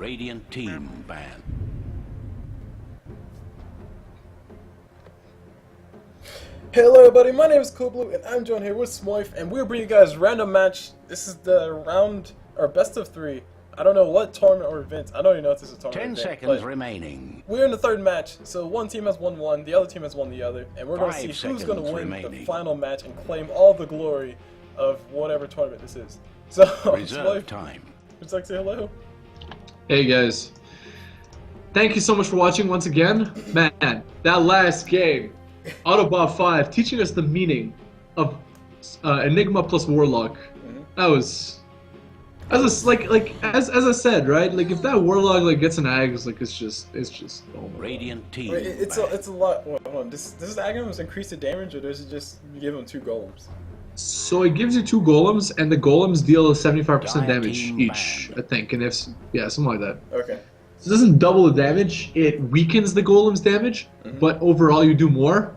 Radiant team ban. Hello everybody, my name is CulBlu and I'm joined here with Smoyf and we're bringing you guys a random match. This is the round, or best of 3. I don't know what tournament or event. I don't even know if this is a tournament 10 event, seconds remaining. We're in the third match, so one team has won one, the other team has won the other, and we're going to 5 see who's going to seconds win remaining. the final match and claim all the glory of whatever tournament this is. So, Reserve Smoyf, time. would you like to say hello? Hey guys, thank you so much for watching once again. Man, that last game, AutoBot5 teaching us the meaning of Enigma plus Warlock. That was, as I said, right? Like if that Warlock like gets an Ags, like it's just oh my Radiant team. Wait, it's ban. a lot. Hold on. Does this Aghanim increase the damage, or does it just give him 2 golems? So it gives you 2 golems, and the golems deal 75% damage Team each, ban. I think, and if something like that. Okay. So it doesn't double the damage, it weakens the golem's damage, but overall you do more,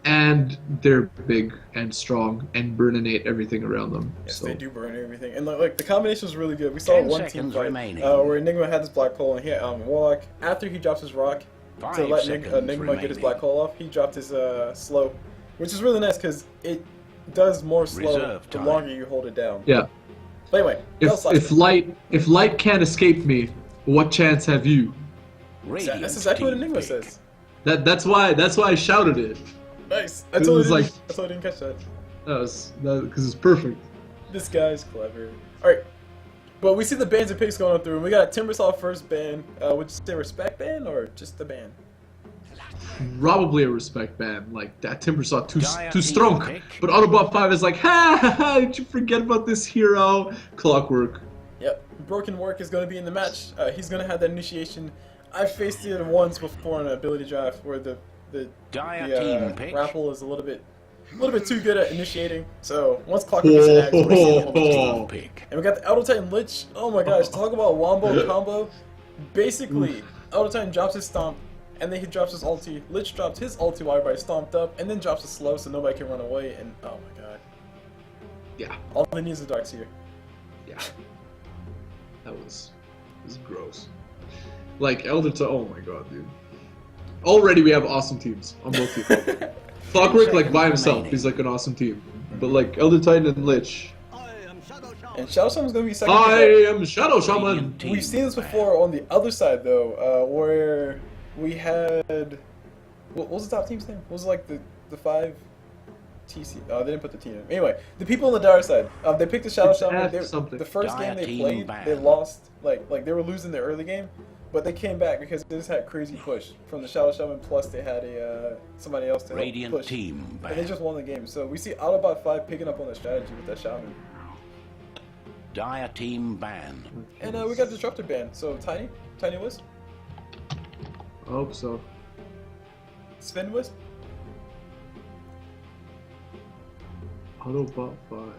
and they're big and strong and burninate everything around them. Yes, So they do burn everything, and like the combination is really good. We saw 10 one team seconds fight remaining. where Enigma had this black hole, and he Warlock, after he drops his rock to 5 let seconds Enigma get his remaining. black hole off, he dropped his slow, which is really nice because it does more slow Reserve the time. longer you hold it down. yeah, But anyway, if light can't escape me, what chance have you? Radiant that's exactly what team Enigma pick. says. That's why I shouted it. Nice. I It totally was didn't, like- I totally didn't catch that. Because it's perfect. This guy's clever. Alright. But we see the bans and picks going through, and we got Timbersaw first ban. Would you say respect ban or just the ban? Probably a respect ban. Like that Timbersaw too Dire too team strong. pick. But AutoBot5 is like, ha, did you forget about this hero? Clockwork. Yep. Broken Work is going to be in the match. He's going to have that initiation. I faced it once before in an ability draft where the Dire team pick. Raffle is a little bit too good at initiating. So once Clockwork gets an axe, we're gonna see him on the team. Pick. And we got the Auto Titan Lich. Oh my gosh, talk about wombo combo. Basically, Auto Titan drops his stomp, and then he drops his ulti. Lich drops his ulti while everybody stomped up, and then drops a slow so nobody can run away. And oh my god, Yeah. all he needs is a Dark Seer. Yeah. That was gross. Like Elder Titan, oh my god, dude. Already we have awesome teams on both teams. Clockwork like by himself, he's like an awesome team. But like Elder Titan and Lich. And Shadow Shaman's gonna be second. I am Shadow Shaman. Radiant team We've seen this ban. before on the other side though, where we had what was the top team's name? What was it, like the 5 TC? Oh, they didn't put the T in. Anyway, the people on the Dire side, they picked the Shadow It's Shaman. F They, something. the first Dire game they team played, ban. they lost. Like they were losing the early game, but they came back because they just had crazy push from the Shadow Shaman. Plus they had a somebody else to help Radiant push, team and they ban. just won the game. So we see AutoBot5 picking up on the strategy with that Shaman, Dire team ban. and we got Disruptor ban. So Tiny Wisp, I hope so. Spin Wisp. AutoBot5.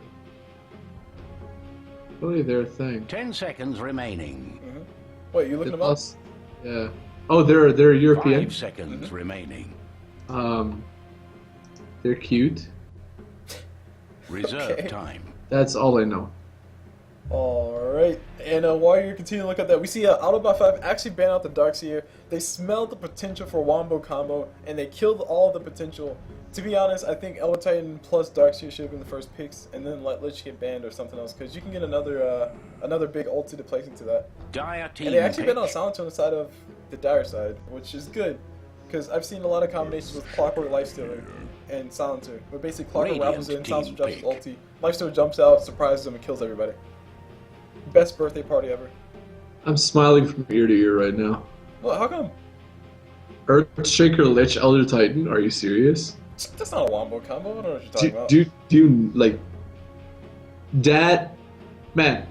Really their thing. 10 seconds remaining. Wait, you looking them up? Us- Yeah. Oh, they're European. 5 seconds remaining. They're cute. Reserve Okay. time. That's all I know. Alright, and while you're continuing to look at that, we see AutoBot5 actually ban out the Darkseer. They smelled the potential for Wombo combo, and they killed all the potential. To be honest, I think Elder Titan plus Darkseer should have been the first picks, and then let Lich get banned or something else, because you can get another big ulti to place into that. Dire team And they actually pick. banned out Silencer on the side of the Dire side, which is good, because I've seen a lot of combinations with Clockwork, Lifestealer, and Silencer, where basically Clockwork Radiant raffles in, team Silencer drops his pick. ulti, Lifestealer jumps out, surprises them, and kills everybody. Best birthday party ever. I'm smiling from ear to ear right now. Well, how come? Earthshaker, Lich, Elder Titan. Are you serious? That's not a wombo combo. I don't know what you're talking about. Do you like that? Man,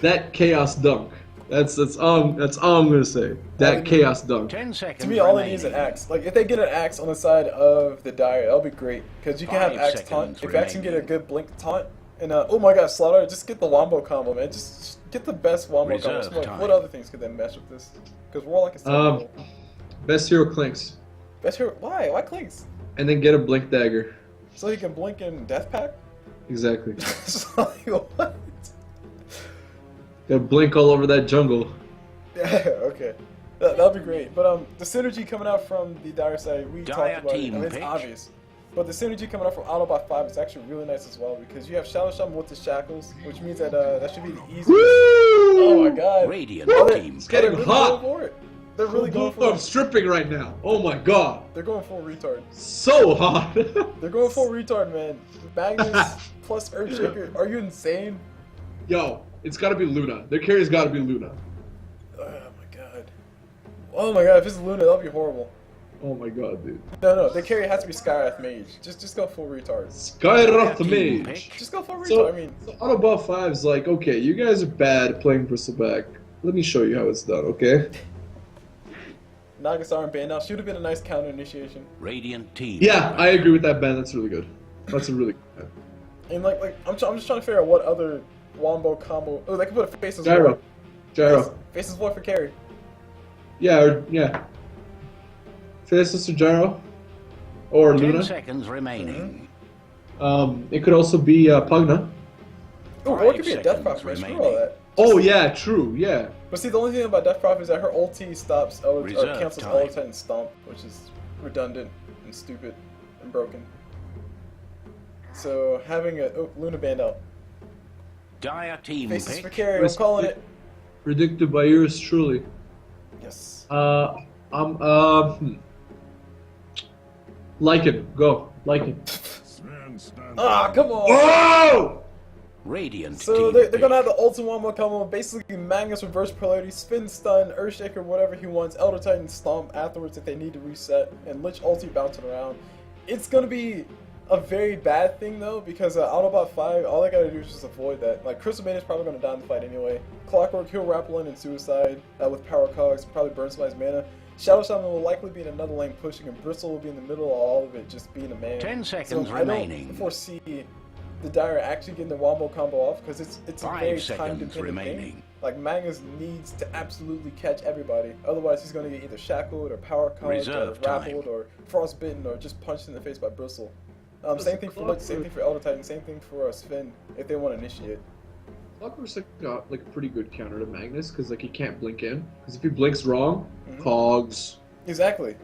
that chaos dunk. That's all I'm gonna say. That chaos dunk. 10 seconds To me, all they remaining. need is an axe. Like, if they get an axe on the side of the Dire, that'll be great. Because you can have 5 axe taunt. seconds If axe can get a remaining. good blink taunt, and oh my gosh, Slaughter, just get the wombo combo, man. Just get the best wombo combo. Reserve Like, time. what other things could they mesh with this? Because Warlock is terrible. Best hero Clinks, Best hero. Why? Why Clinks? and then get a blink dagger. So he can blink in Death Pack? Exactly. It's like, what? They'll blink all over that jungle. Yeah, okay. That'll be great. But the synergy coming out from the Dire side, we Dire talked about it. I team mean, it's pitch. obvious. But the synergy coming out from AutoBot5 is actually really nice as well because you have Shadow Shaman with the shackles, which means that that should be the easiest. Woo! Oh my god. Radiant Oh, they're- team It's they're getting really hot. going for it. They're really going I'm for it. stripping right now. Oh my god. They're going full retard. So hot. They're going full retard, man. Magnus plus Earthshaker. Are you insane? Yo, it's gotta be Luna. Their carry's gotta be Luna. Oh my god. Oh my god, if it's Luna, that'll be horrible. Oh my god, dude. No, the carry has to be Skywrath Mage. Just go full retard. Skyrock the Team Mage. pick. Just go full retard. So, I mean, so Autobot5's like, okay, you guys are bad at playing Bristleback. Let me show you how it's done, okay? Nagasar and ban now should have been a nice counter initiation. Radiant team. Yeah, I agree with that, Ben. That's really good. That's a really good ban. And like I'm just trying to figure out what other Wombo combo. Oh, they could put a Faceless Gyro. Void. Gyro. Faceless Void for carry. Yeah. Faceless or Gyro. Or 10 Luna. seconds remaining. It could also be Pugna. Oh, or 5 it could be a Death seconds Prophet. Screw all remaining. that. Oh, yeah, true, yeah. But see, the only thing about Death Prophet is that her ulti stops or Reserve cancels time. Elder Titan Stomp, which is redundant and stupid and broken. So having a Luna band out. Dire team Faces pick. for carry. I'm calling it. Predicted by yours truly. Yes. Lycan, go. Lycan. Ah, come on. Oh! Radiant So team they're pick. gonna have the ultimate Wombo combo, basically Magnus reverse polarity, spin stun, Earthshaker, whatever he wants, Elder Titan stomp afterwards if they need to reset, and Lich ulti bouncing around. It's gonna be a very bad thing though, because Autobot5, all they gotta do is just avoid that. Like Crystal Maiden is probably gonna die in the fight anyway. Clockwork, he'll Rappel in and Suicide with Power Cogs, probably burn somebody's mana. Shadow Shaman will likely be in another lane pushing, and Bristle will be in the middle of all of it, just being a man. 10 seconds so remaining. I don't foresee the Dire actually getting the Wombo combo off because it's a 5 very seconds time-dependent remaining. game. Like Magnus needs to absolutely catch everybody, otherwise he's going to get either shackled or power caught or Reserve time. grappled or frostbitten or just punched in the face by Bristle. Same thing for Lich, same thing for Elder Titan, same thing for Sven if they want to initiate. Clockwork's got like a pretty good counter to Magnus because like he can't blink in. Because if he blinks wrong, Cogs. Exactly.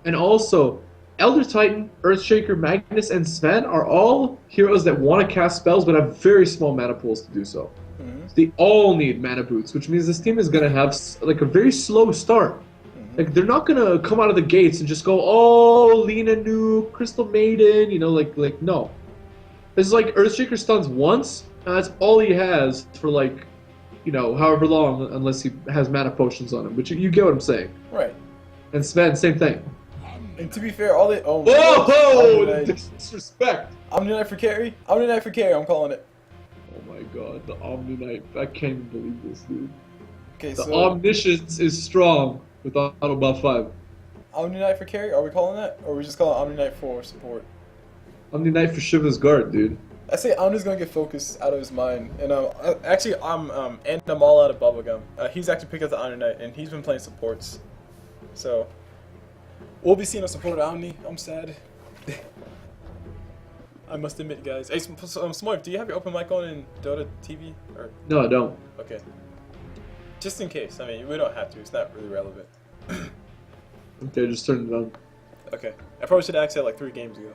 And also, Elder Titan, Earthshaker, Magnus, and Sven are all heroes that want to cast spells but have very small mana pools to do so. So they all need mana boots, which means this team is going to have like a very slow start. Like they're not going to come out of the gates and just go, oh, Lina Nuke, Crystal Maiden, you know, like no. This is like Earthshaker stuns once, and that's all he has for like, you know, however long, unless he has mana potions on him. But you get what I'm saying. Right. And Sven, same thing. And to be fair, all they Whoa! Omni-Knight. Disrespect! Omni-Knight for carry. Omni-Knight for carry. I'm calling it. Oh my god, the Omni-Knight. I can't even believe this, dude. Okay, The so Omniscience is strong with Autobot5. Omni-Knight for carry. Are we calling that, or are we just calling Omni-Knight for support? Omni-Knight for Shiva's guard, dude. I say Omni's gonna get focused out of his mind, and actually I'm all out of bubblegum. He's actually picked up the Omni-Knight, and he's been playing supports. So we'll be seeing a support Omni. I'm sad. I must admit, guys. Hey, Smoyf, do you have your open mic on in Dota TV? Or No, I don't. okay, just in case. I mean, we don't have to. It's not really relevant. Okay, just turn it on. Okay, I probably should have asked that like 3 games ago.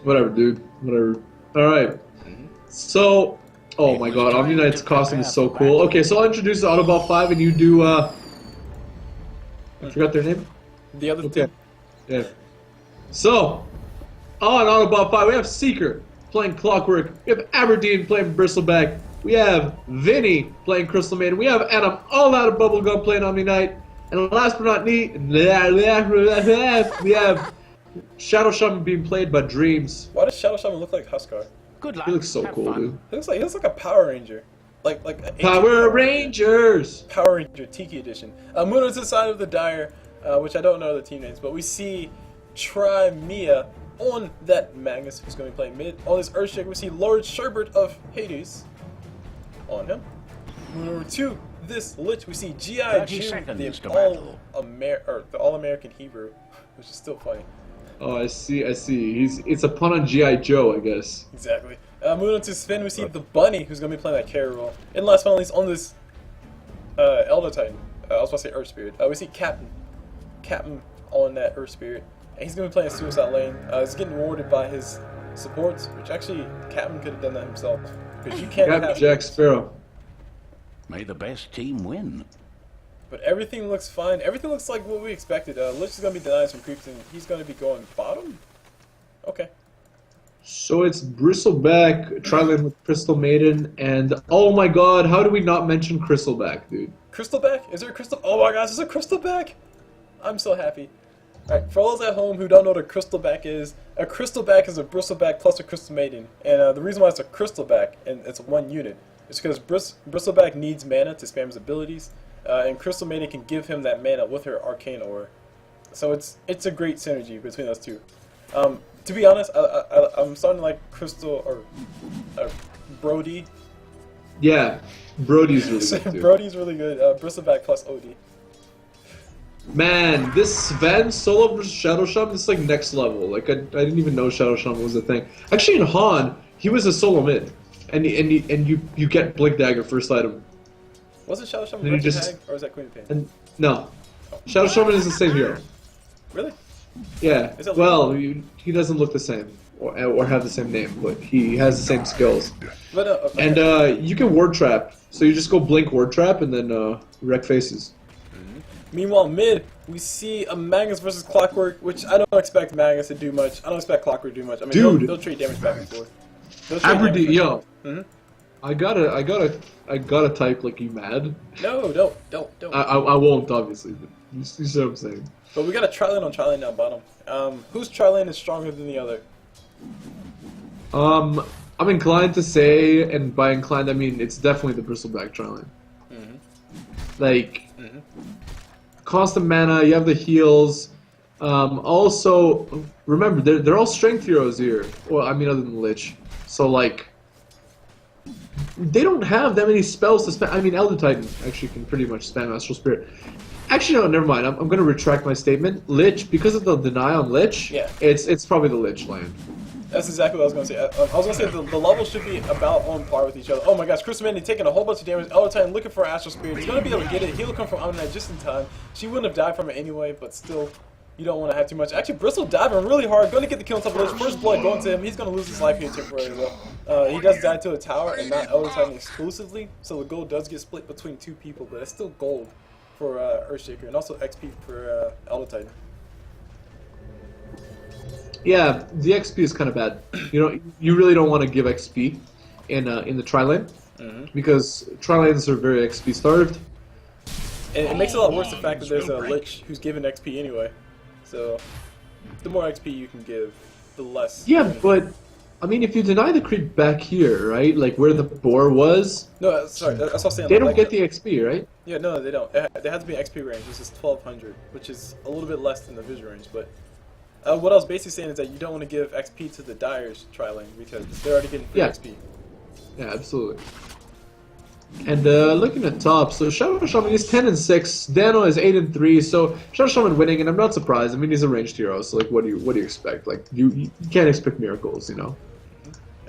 Whatever, dude. Whatever. Alright. So, oh It my was god, trying Omni-Knight's to costume is prepare so for cool. battle. Okay, so I'll introduce the Autobot5 and you do, I forgot their name? The other Okay. two. Yeah. So, on Autobot5, we have Seeker playing Clockwork. We have Aberdeen playing Bristleback. We have Vinny playing Crystal Maiden. We have Adam all out of Bubblegum playing Omni-Knight. And last but not least, we have Shadow Shaman being played by Dreams. Why does Shadow Shaman look like Huskar? Good luck. He looks so Have cool, fun. dude. He looks like a Power Ranger, like an ancient Power Rangers! Power Ranger Tiki Edition. Moving to the side of the Dire, which I don't know the team names, but we see Trimea on that Magnus, who's going to be playing mid. On this Earthshaker, we see Lord Sherbert of Hades on him. Moving over to this Lich, we see G.I. 30 June, seconds the to battle. All-American Hebrew, which is still funny. Oh, I see. I see. It's a pun on G.I. Joe, I guess. Exactly. Moving on to Sven, we see the bunny who's going to be playing that carry role. And last but not least, on this Elder Titan, I was about to say Earth Spirit, we see Captain on that Earth Spirit. And he's going to be playing Suicide Lane. He's getting rewarded by his supports, which actually Captain could have done that himself. Because you can't Captain have Jack Sparrow. May the best team win. But everything looks fine. Everything looks like what we expected. Lich is going to be denying some creeps, and he's going to be going bottom? Okay. So it's Bristleback, Trilane with Crystal Maiden, and oh my god, how do we not mention Crystalback, dude? Crystalback? Is there a Crystal? Oh my gosh, is there a Crystalback? I'm so happy. Alright, for those at home who don't know what a Crystalback is a Bristleback plus a Crystal Maiden. And the reason why it's a Crystalback, and it's one unit, is because Bristleback needs mana to spam his abilities, and Crystal Maiden can give him that mana with her Arcane Aura. So it's a great synergy between those two. To be honest, I'm starting to like Crystal, or Brody. Yeah, Brody's really good too. Brody's really good. Bristleback plus OD. Man, this Sven solo versus Shadow Shaman is like next level. Like I didn't even know Shadow Shaman was a thing. Actually, in Han, he was a solo mid, and you get Blink Dagger first item. Was it Shadow Shaman And you Virgin just- Hag, or is that Queen of Pain? And no, Shadow Shaman is the same hero. Really? Yeah. Is it Well, he doesn't look the same or have the same name, but he has the same skills. But okay. And you can ward trap, so you just go blink ward trap and then wreck faces. Meanwhile, mid, we see a Magnus versus Clockwork, which I don't expect Magnus to do much. I don't expect Clockwork to do much. I mean, Dude. they'll trade damage back and forth. They'll trade damage Aberdeen, back yo. and forth. I gotta type like you mad. No, don't. I won't obviously, but you see what I'm saying. But we got a Trilane on Trilane down bottom. Whose Trilane is stronger than the other? I'm inclined to say, and by inclined I mean it's definitely the Bristleback Trilane. Like, constant mana, you have the heals. Also, remember they're all strength heroes here. Well, I mean other than Lich. So like, they don't have that many spells to spam. I mean, Elder Titan actually can pretty much spam Astral Spirit. Actually, no, never mind. I'm going to retract my statement. Lich, because of the deny on Lich, Yeah. it's probably the Lich lane. That's exactly what I was going to say. I was going to say the levels should be about on par with each other. Oh my gosh, Crystal Maiden taking a whole bunch of damage. Elder Titan looking for Astral Spirit. He's going to be able to get it. He'll come from Omni just in time. She wouldn't have died from it anyway, but still, you don't want to have too much. Actually, Bristle diving really hard. Going to get the kill on top of Lich. First blood going to him. He's going to lose his life here temporarily, though. He does die to a tower and not Elder Titan exclusively, so the gold does get split between two people, but it's still gold for Earthshaker, and also XP for Elder Titan. Yeah, the XP is kind of bad. You know, you really don't want to give XP in the Trilane, because Trilanes are very XP starved. And it makes it a lot worse the fact that there's a Lich who's given XP anyway. So, the more XP you can give, the less. Yeah, but I mean, if you deny the creep back here, right, like where the boar was, No, sorry, that's what I'm saying. they don't like, get the XP, right? Yeah, no, they don't. They have to be XP range. This is 1200, which is a little bit less than the vision range. But what I was basically saying is that you don't want to give XP to the Dyer's Trilane because they're already getting free XP. Yeah, absolutely. And looking at top, so Shadow Shaman is 10-6, Dano is 8-3, so Shadow Shaman winning, and I'm not surprised. I mean, he's a ranged hero, so like, what do you expect? Like, you can't expect miracles, you know.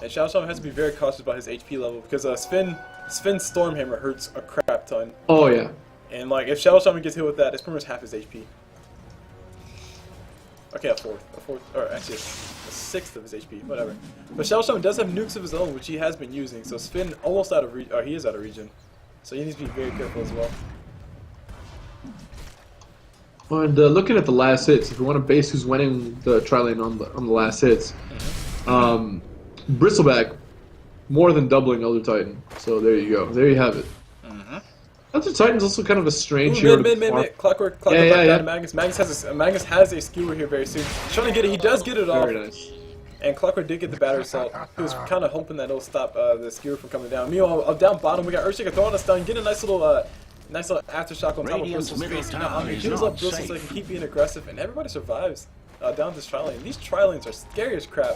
And Shadow Shaman has to be very cautious about his HP level because Sven's Stormhammer hurts a crap ton. Oh yeah. And like, if Shadow Shaman gets hit with that, it's pretty much half his HP. Okay, a fourth, or actually a sixth of his HP, whatever. But Shadow Shaman does have nukes of his own, which he has been using, so Sven almost out of he is out of region. So he needs to be very careful as well. And looking at the last hits, if you want to base who's winning the Trilane on the last hits, Bristleback more than doubling Elder Titan. So there you go. There you have it. Elder Titan's also kind of a strange hero. Mid. Clockwork Yeah. Magnus. Magnus has a skewer here very soon. He's trying to get it. He does get it off. Very nice. And Clockwork did get the battery assault. He was kind of hoping that it'll stop the skewer from coming down. Meanwhile, down bottom, we got Earthshaker throwing a stun, getting a nice little aftershock on top of Radiant's Bristle's middle face. tower He is heals not up Bristle so safe. he can keep being aggressive, and everybody survives down this Trilane. These Trilanes are scary as crap.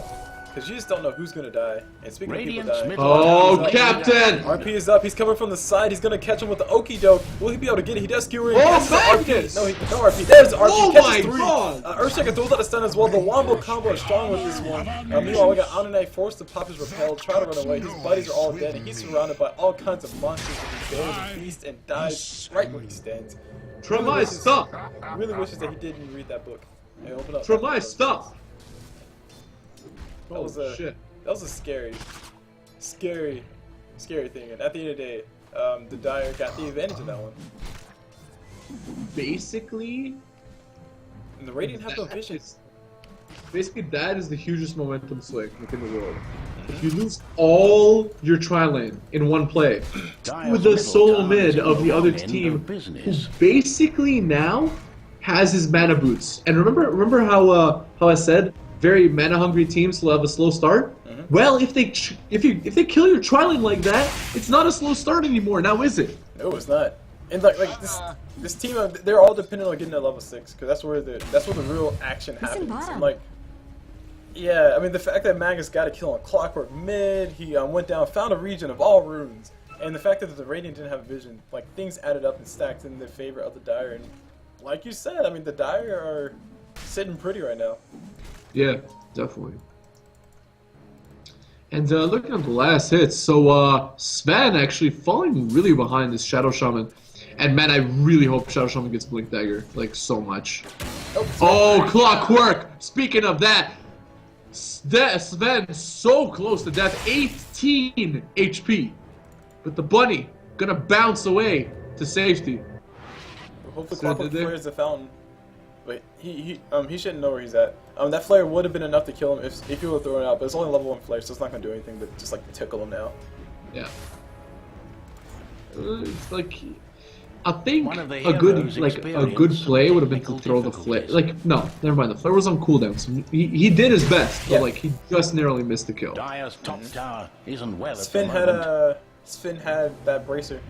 because you just don't know who's gonna die. And speaking Radiant's of people middle dying, Oh, Captain! RP is up. He's coming from the side. He's gonna catch him with the okie doke. Will he be able to get it? He does skewer in. Oh, Catches the Magnus! RP. No RP. There's the RP. Oh catches my 3. God! Earthshaker throws out a stun as well. The wombo combo is strong with this one. Meanwhile, we got Anane forced to pop his repel, try to run away. His buddies are all dead, and he's surrounded by all kinds of monsters. And he builds and feasts and dies right where he stands. Tremai, stop! Really wishes that he didn't read that book. Hey, open up. Tremai, stop! That was a shit. That was a scary thing. And at the end of the day, the Dire got the advantage of that one. Basically, And the Radiant have no vision. Basically, that is the hugest momentum swing within the world. If you lose all your tri-lane in one play, with the solo mid of the other team, who basically now has his mana boots. And remember how I said very mana hungry teams will have a slow start? Well, if they kill your tri-lane like that, it's not a slow start anymore. Now is it? No, it's not. And like this team, they're all dependent on getting to level 6 because that's where the real action happens. And like, yeah, I mean the fact that Magus got a kill on Clockwork mid, he went down, found a region of all runes, and the fact that the Radiant didn't have vision, like things added up and stacked in the favor of the Dire. And like you said, I mean the Dire are sitting pretty right now. Yeah, definitely. And looking at the last hits, so Sven actually falling really behind this Shadow Shaman. And man, I really hope Shadow Shaman gets Blink Dagger, like, so much. Oh, Clockwork! Speaking of that, Sven so close to death, 18 HP. But the bunny gonna bounce away to safety. Hopefully Clockwork flares the fountain. Wait, he shouldn't know where he's at. That flare would have been enough to kill him if he would have thrown it out, but it's only level 1 flare, so it's not gonna do anything but just like tickle him now. Yeah. It's like, I think One of the a good heroes' play would have been to throw the flare. Like, no, never mind. The flare was on cooldown, so he did his best, but like he just narrowly missed the kill. Dire's top tower isn't well at Sven the moment. Sven had that bracer.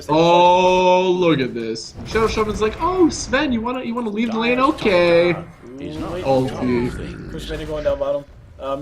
Oh, look at this. Shadow Shaman's like, oh, Sven, you wanna leave the lane? Okay. Ulti. Chris Manning going down bottom.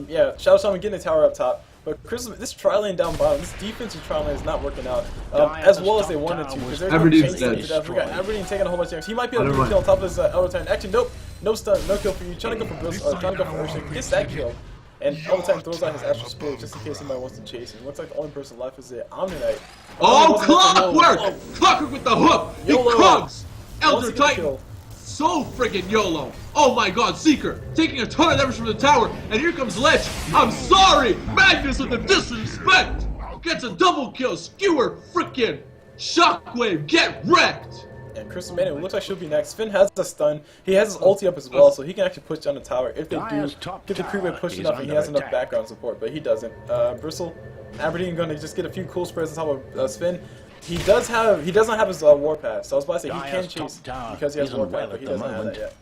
Yeah, Shadow Shaman getting the tower up top. But this tri-lane down bottom, this defensive tri-lane is not working out as well as they wanted to. Because they're Aberdeen's dead. dead. We got Aberdeen taking a whole bunch of damage. He might be able to get a kill on top of his Elder Titan. Actually, nope. No stun, no kill for you. Trying to go for Bristol, trying to go for Earthshaker. Gets that kill. And Elder Titan throws out his Astral Spirit just in case somebody wants to chase him. Looks like the only person left is the Omni-Knight. Oh, Clockwork! Clockwork with the hook! He comes! Elder Titan! So friggin' YOLO! Oh my god, Seeker! Taking a ton of damage from the tower, and here comes Lich! I'm sorry! Magnus with the disrespect! Gets a double kill! Skewer frickin' Shockwave! Get wrecked! And Crystal Maiden looks like she'll be next. Finn has a stun. He has his ulti up as well, so he can actually push down the tower if they do get the creep wave pushed enough and he has enough background support, but he doesn't. Bristle, Aberdeen gonna just get a few cool sprays on top of Sven. He doesn't have his warpath, so I was about to say he can chase because he has warpath, but he doesn't have that yet.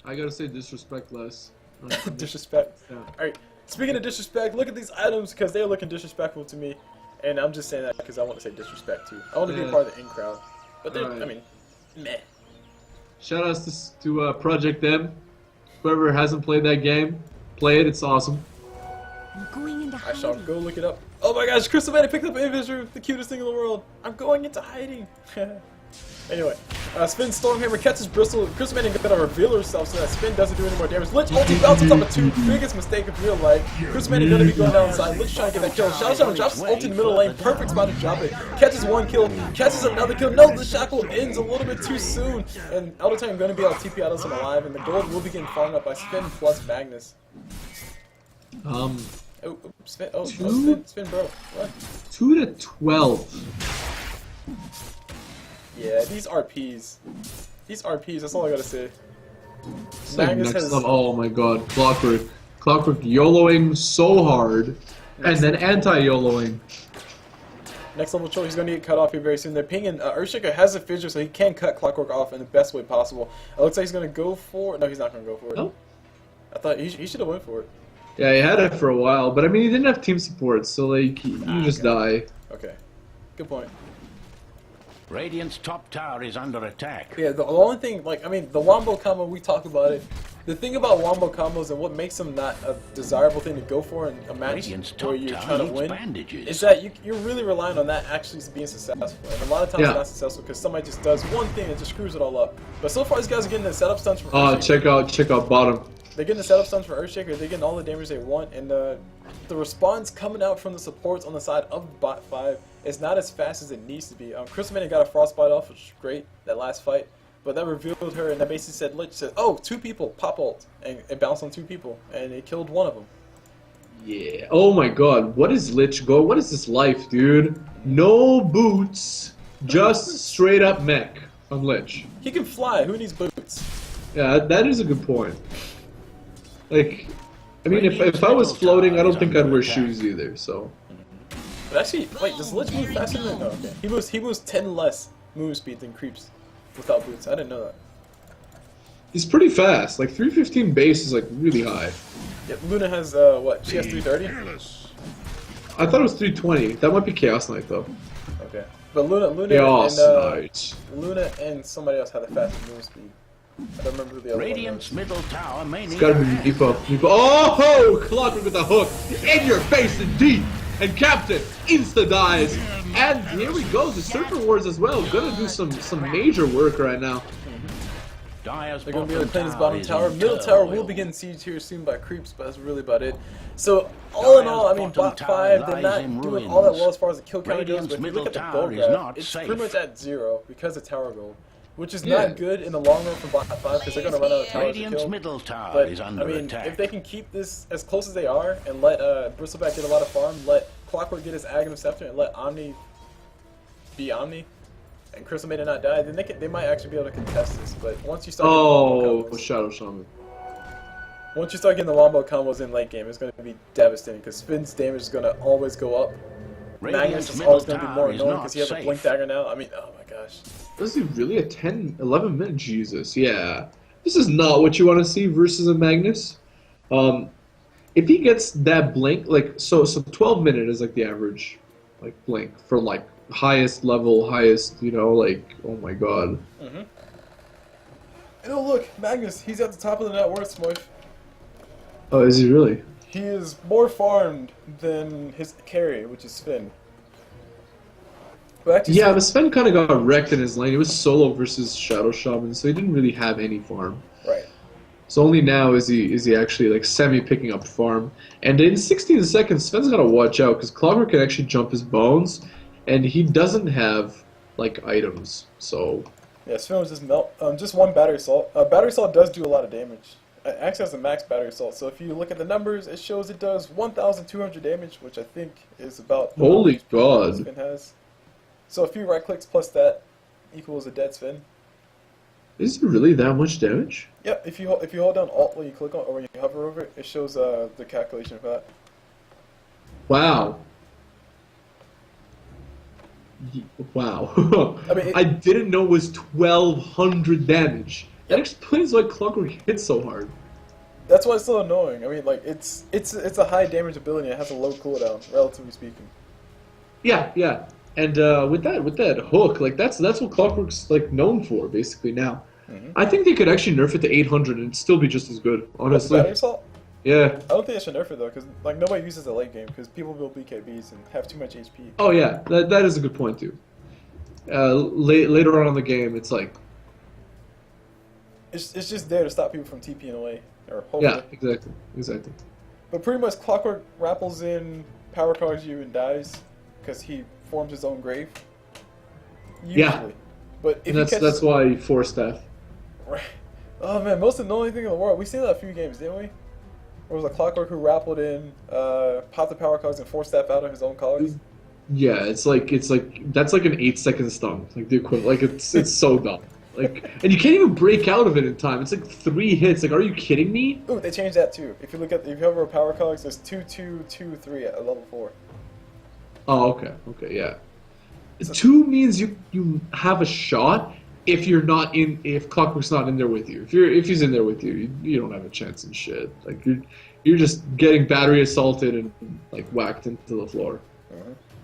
I gotta say disrespect less. Disrespect. Yeah. Alright, speaking of disrespect, look at these items because they're looking disrespectful to me. And I'm just saying that because I want to say disrespect too. I want to be a part of the in-crowd. But they're, I mean, meh. Shoutouts to Project M. Whoever hasn't played that game, play it, it's awesome. I'm going into I shall hiding. go look it up. Oh my gosh, Crystal Maiden picked up Invis, the cutest thing in the world. I'm going into hiding. Anyway, Spin Stormhammer catches Bristle. Crystal Maiden gonna reveal herself so that Spin doesn't do any more damage. Lich ulti bounces on top of 2. Biggest mistake of real life. Crystal Maiden gonna be going down inside. Lich trying to get that kill. Shadow drops his ulti in the middle lane. Perfect spot to drop it. Catches 1 kill. Catches another kill. No, the shackle ends a little bit too soon. And Elder Titan gonna be able to TP out of him alive. And the gold will be getting farmed up by Spin plus Magnus. Spin, Spin, bro. What? 2 to 12. Yeah, these RPs. These RPs, that's all I gotta say. It's like next level. Oh my god, Clockwork. Clockwork YOLOing so hard, and then anti-YOLOing. Next level choice, he's gonna get cut off here very soon. They're pinging. Earthshaker has a fissure, so he can cut Clockwork off in the best way possible. It looks like he's gonna go for it. No, he's not gonna go for it. No? I thought he should have went for it. Yeah, he had it for a while, but I mean, he didn't have team support, so like, you just die. Okay. Good point. Radiant's top tower is under attack. Yeah, the only thing, like, I mean, the wombo combo, we talk about it. The thing about wombo combos and what makes them not a desirable thing to go for in a match Radiant's where top you're tower trying to needs win bandages. is that you're really relying on that actually being successful. And a lot of times Yeah. it's not successful because somebody just does one thing and just screws it all up. But so far, these guys are getting the setup stunts from Earthshaker. Check out bottom. They're getting the setup stunts from Earthshaker. They're getting all the damage they want. And the response coming out from the supports on the side of Bot5 is not as fast as it needs to be. Crystal Maiden got a frostbite off, which was great, that last fight. But that revealed her, and that basically said, Lich said, oh, 2 people, pop ult. And it bounced on 2 people, and it killed one of them. Yeah. Oh my god, what is Lich Go? What is this life, dude? No boots, just straight up mech on Lich. He can fly, who needs boots? Yeah, that is a good point. Like, I mean, if I was floating, I don't think I'd wear shoes either, so. But actually, wait, does Lich move faster than no, okay. He moves 10 less move speed than creeps without boots. I didn't know that. He's pretty fast. Like 315 base is like really high. Yeah, Luna has what? She has 330. I thought it was 320. That might be Chaos Knight though. Okay, but Luna Chaos and Knight. Luna and somebody else had the fastest move speed. I don't remember who the other Radiant's one was. middle tower may It's need gotta a be hand. Meepo. Oh, Clockwork with a hook in your face indeed. And Captain insta dies. And here we go. The Surfer Wars as well. Gonna do some major work right now. Dire's They're going to be able to clean his tower bottom is tower. in Middle tower will turmoil. be getting sieged here soon by creeps, but that's really about it. So, all in all, I mean, Bottom Bot tower 5, they're lies not in doing all that ruins. well as far as the kill counter goes, Radiant's but if you middle look at the tower gold is graph, not it's safe. pretty much at 0 because of tower gold, which is Yeah. not good in the long run for Bot 5 because they're going to run out of towers to Radiant's kill. middle tower But, is under I mean, attack. if they can keep this as close as they are and let Bristleback get a lot of farm, let Clockwork get his Aghanim Scepter, and let Omni be Omni, and Crystal Maiden not die, then they might actually be able to contest this. But once you start getting Oh, combos, Shadow Shaman. once you start getting the wombo combos in late game, it's going to be devastating because Finn's damage is going to always go up. Magnus Radiant's is middle always going to be more tower is annoying not because he has a safe. blink dagger now. I mean, oh my gosh. This is really a 10, 11 minute Jesus. Yeah. This is not what you want to see versus a Magnus. If he gets that blink, like, so 12 minute is like the average, like, blink for like highest level, highest, you know, like, oh my god. And oh look, Magnus, he's at the top of the net worth, Smoyf. Oh, is he really? He is more farmed than his carry, which is Finn. But actually, Yeah, but Sven kind of got wrecked in his lane. It was solo versus Shadow Shaman, so he didn't really have any farm. right. So only now is he actually like semi picking up farm. And in 16 seconds, Sven's gotta watch out because Clockwork can actually jump his bones, and he doesn't have like items. So Yeah, Sven was just just one battery assault. Battery assault does do a lot of damage. It actually has a max battery assault, so if you look at the numbers, it shows it does 1,200 damage, which I think is about holy what god, Sven has. So a few right clicks plus that equals a dead Sven. is it really that much damage? Yeah, if you hold down Alt when you click on or when you hover over it, it shows the calculation for that. Wow. Wow. I mean, I didn't know it was 1,200 damage. That explains why Clockwork hits so hard. That's why it's so annoying. I mean, like it's a high damage ability. And it has a low cooldown, relatively speaking. Yeah, yeah. And with that hook, like that's what Clockwork's like known for basically now. I think they could actually nerf it to 800 and still be just as good, honestly. Battery assault? Yeah. I don't think they should nerf it though, because like nobody uses it late game because people build BKBs and have too much HP. Oh yeah, that is a good point too. Later on in the game, it's like It's just there to stop people from TPing away or holding yeah, it. exactly. But pretty much Clockwork rappels in, power cards you and dies because he forms his own grave. Usually. Yeah. But if And he catches, that's why 4 staff. right. Oh man, most annoying thing in the world. We seen that a few games, didn't we? There was a Clockwork who rappelled in, popped the power cards and 4-step out of his own colors. Yeah, it's like that's like an 8-second stun, like the equivalent. Like it's so dumb. Like, and you can't even break out of it in time. It's like 3 hits. Like, are you kidding me? Ooh, they changed that too. If you look at, if you hover over power cards, there's 2, 2, 2, 3 at level 4. Oh, okay, yeah. 2 means you have a shot if if Clockwork's not in there with you. If he's in there with you, you don't have a chance in shit. Like you're just getting battery assaulted and like whacked into the floor.